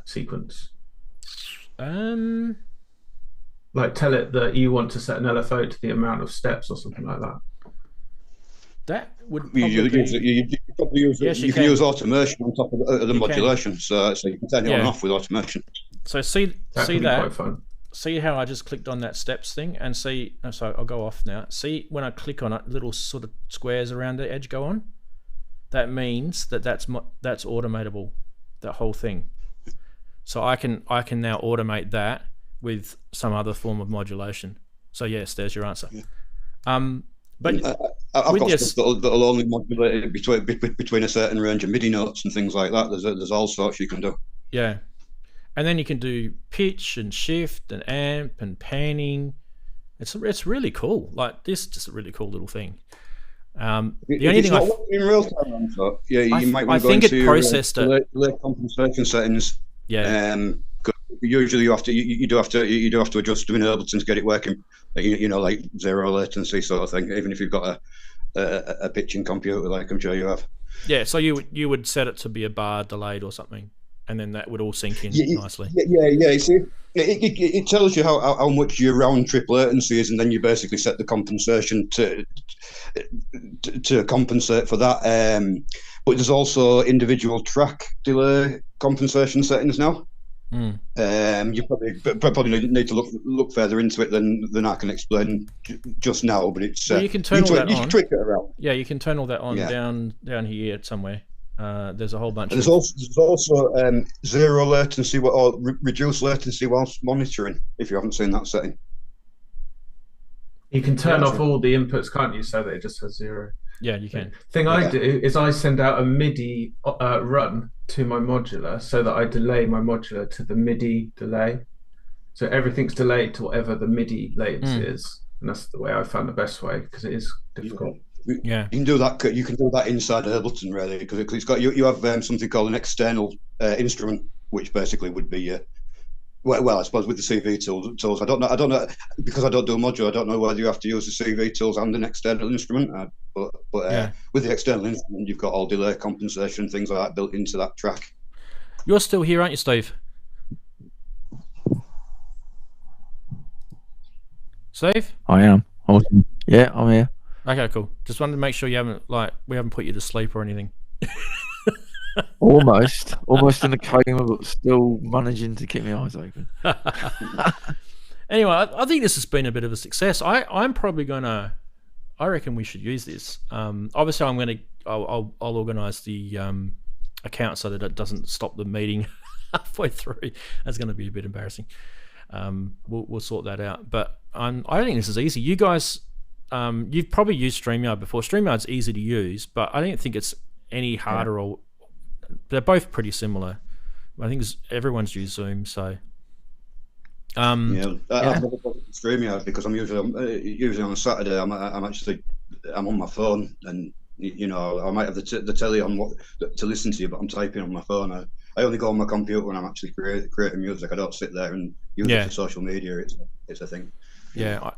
Speaker 3: sequence. Like tell it that you want to set an LFO to the amount of steps or something like that.
Speaker 2: That would probably
Speaker 5: you probably use you can use automation on top of the modulation, so you can turn it on and off with automation.
Speaker 2: So see that.
Speaker 3: Quite fun.
Speaker 2: See how I just clicked on that steps thing and see. So I'll go off now. See when I click on it, little sort of squares around the edge go on. That means that's automatable. That whole thing. So I can now automate that with some other form of modulation. So yes, there's your answer.
Speaker 5: Yeah.
Speaker 2: But
Speaker 5: I've got stuff that'll only modulate it between a certain range of MIDI notes and things like that. There's all sorts you can do.
Speaker 2: Yeah. And then you can do pitch and shift and amp and panning. It's really cool. Like this is just a really cool little thing. The only thing
Speaker 5: in real time, so you might want to go into
Speaker 2: processed
Speaker 5: delay compensation settings.
Speaker 2: Yeah.
Speaker 5: Usually you do have to adjust them in Ableton to get it working. Like zero latency sort of thing. Even if you've got a pitching computer, like I'm sure you have.
Speaker 2: Yeah. So you would set it to be a bar delayed or something. And then that would all sync in nicely.
Speaker 5: Yeah. See, it tells you how much your round trip latency is, and then you basically set the compensation to compensate for that. But there's also individual track delay compensation settings now. You probably need to look further into it than I can explain just now. But it's
Speaker 2: you can turn all that on.
Speaker 5: You can tweak it around.
Speaker 2: Yeah, you can turn all that on down here somewhere. There's a whole bunch.
Speaker 5: There's also zero latency or reduced latency whilst monitoring. If you haven't seen that setting,
Speaker 3: you can turn off all the inputs, can't you? So that it just has zero.
Speaker 2: Yeah, you can.
Speaker 3: Thing I do is I send out a MIDI run to my modular so that I delay my modular to the MIDI delay. So everything's delayed to whatever the MIDI latency is, and that's the way I found the best way because it is difficult.
Speaker 2: Yeah,
Speaker 5: you can do that. You can do that inside Ableton, really, because it's got you have something called an external instrument, which basically would be well, I suppose with the CV tools. I don't know because I don't do a modular. I don't know whether you have to use the CV tools and an external instrument. But with the external instrument, you've got all delay compensation, things like that built into that track.
Speaker 2: You're still here, aren't you, Steve? Steve?
Speaker 4: I am. Awesome. Yeah, I'm here.
Speaker 2: Okay, cool. Just wanted to make sure we haven't put you to sleep or anything.
Speaker 4: Almost in a coma, but still managing to keep my eyes open.
Speaker 2: Anyway, I think this has been a bit of a success. I'm probably gonna. I reckon we should use this. Obviously, I'll organise the account so that it doesn't stop the meeting halfway through. That's going to be a bit embarrassing. We'll sort that out. But I think this is easy. You guys, you've probably used StreamYard before. StreamYard's easy to use, but I don't think it's any harder or. They're both pretty similar. I think everyone's used Zoom, so.
Speaker 5: I've never got StreamYard because I'm usually on a Saturday. I'm on my phone, and I might have the telly on to listen to you, but I'm typing on my phone. I only go on my computer when I'm actually creating music. I don't sit there and use it for social media. It's a thing.
Speaker 2: Yeah,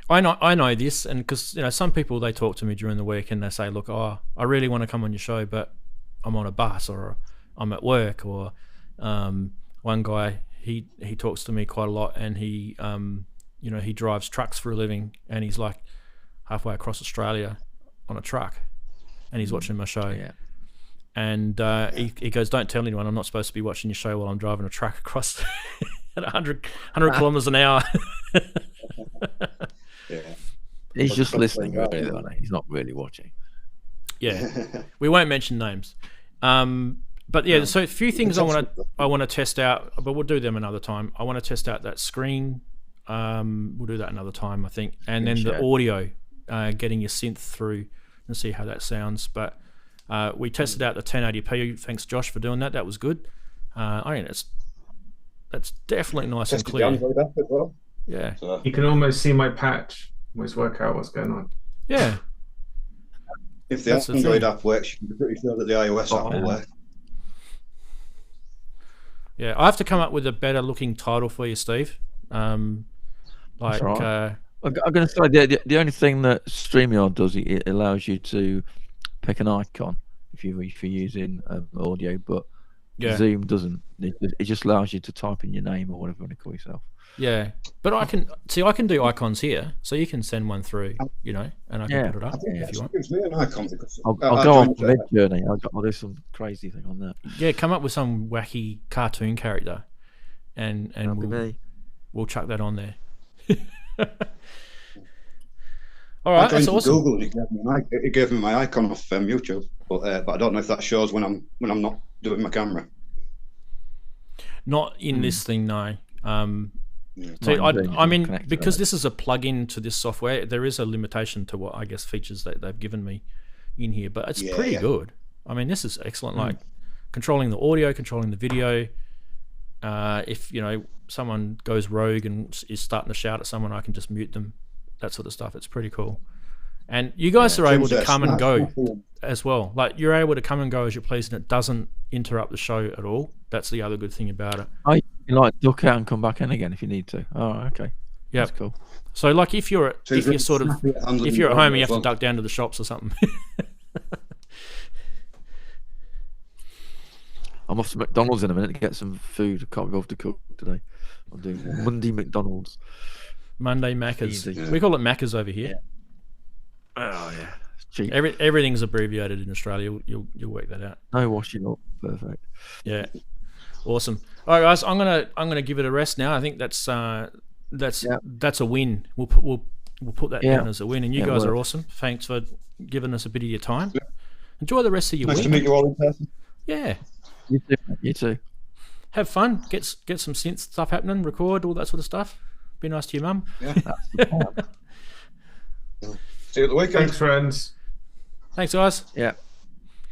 Speaker 2: I know this, and because some people, they talk to me during the week and they say, look, I really want to come on your show, but I'm on a bus or I'm at work, or one guy, he talks to me quite a lot, and he he drives trucks for a living, and he's like halfway across Australia on a truck, and he's watching my show.
Speaker 4: Yeah.
Speaker 2: And he goes, don't tell anyone, I'm not supposed to be watching your show while I'm driving a truck across at 100 kilometers an hour.
Speaker 5: Yeah.
Speaker 4: He's just listening, really, though, isn't he? He's not really watching.
Speaker 2: Yeah, we won't mention names. But yeah, so a few things I want to test out, but we'll do them another time. I want to test out that screen. We'll do that another time, I think, and then the audio, getting your synth through and see how that sounds. But we tested out the 1080p. Thanks, Josh, for doing that. That was good. I mean, that's definitely nice and clear.
Speaker 5: As well.
Speaker 2: Yeah,
Speaker 5: So,
Speaker 3: You can almost see my patch. Always work out what's going on.
Speaker 2: yeah.
Speaker 5: if the
Speaker 2: That's the
Speaker 5: Android
Speaker 2: thing.
Speaker 5: app works, you can be pretty sure that the iOS app will work.
Speaker 2: Yeah, I have to come up with a better looking title for you, Steve. Like,
Speaker 4: right. I'm going to say the only thing that StreamYard does, it allows you to pick an icon if you're using audio, but
Speaker 2: yeah,
Speaker 4: Zoom doesn't. It just allows you to type in your name or whatever you want to call yourself.
Speaker 2: yeah. But I can do icons here, so you can send one through, and I can put it up if you want.
Speaker 5: Gives me an icon because
Speaker 4: I'll go on Mid Journey. I'll do some crazy thing on that.
Speaker 2: Yeah, come up with some wacky cartoon character, and we'll chuck that on there. All right, that's awesome.
Speaker 5: Google, it gave me my icon off YouTube, but I don't know if that shows when I'm not doing my camera.
Speaker 2: Not in this thing, no.
Speaker 5: Yeah.
Speaker 2: So I mean,
Speaker 4: connect to
Speaker 2: because
Speaker 4: that.
Speaker 2: this is a plug-in to this software, there is a limitation to what I guess features that they've given me in here, but it's pretty good. I mean, this is excellent. Like controlling the audio, controlling the video. If someone goes rogue and is starting to shout at someone, I can just mute them. That sort of stuff. It's pretty cool. And you guys are able to come and go as well. Like, you're able to come and go as you please, and it doesn't interrupt the show at all. That's the other good thing about it.
Speaker 4: You can like duck out and come back in again if you need to. Oh, okay.
Speaker 2: Yeah,
Speaker 4: That's cool.
Speaker 2: So like if you're at home, you have to duck down to the shops or something.
Speaker 4: I'm off to McDonald's in a minute to get some food. I can't go off to cook today. I'm doing Monday McDonald's.
Speaker 2: Monday Macca's.
Speaker 4: Easy.
Speaker 2: We call it Macca's over here.
Speaker 4: Oh yeah, it's cheap.
Speaker 2: Everything's abbreviated in Australia. You'll work that out.
Speaker 4: No washing up. Perfect.
Speaker 2: Yeah, awesome. All right, guys, I'm gonna give it a rest now. I think that's a win. We'll put that down as a win. And you guys are awesome. Thanks for giving us a bit of your time. Yeah. Enjoy the rest of your week.
Speaker 5: Nice to meet you all in person.
Speaker 2: Yeah.
Speaker 4: You too. You too.
Speaker 2: Have fun. Get some synth stuff happening. Record all that sort of stuff. Be nice to your mum.
Speaker 5: Yeah. See you at the weekend.
Speaker 3: Thanks, friends.
Speaker 2: Thanks, guys.
Speaker 4: Yeah.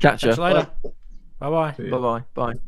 Speaker 4: Catch you
Speaker 2: later. Bye-bye.
Speaker 3: See ya.
Speaker 4: Bye-bye. Bye.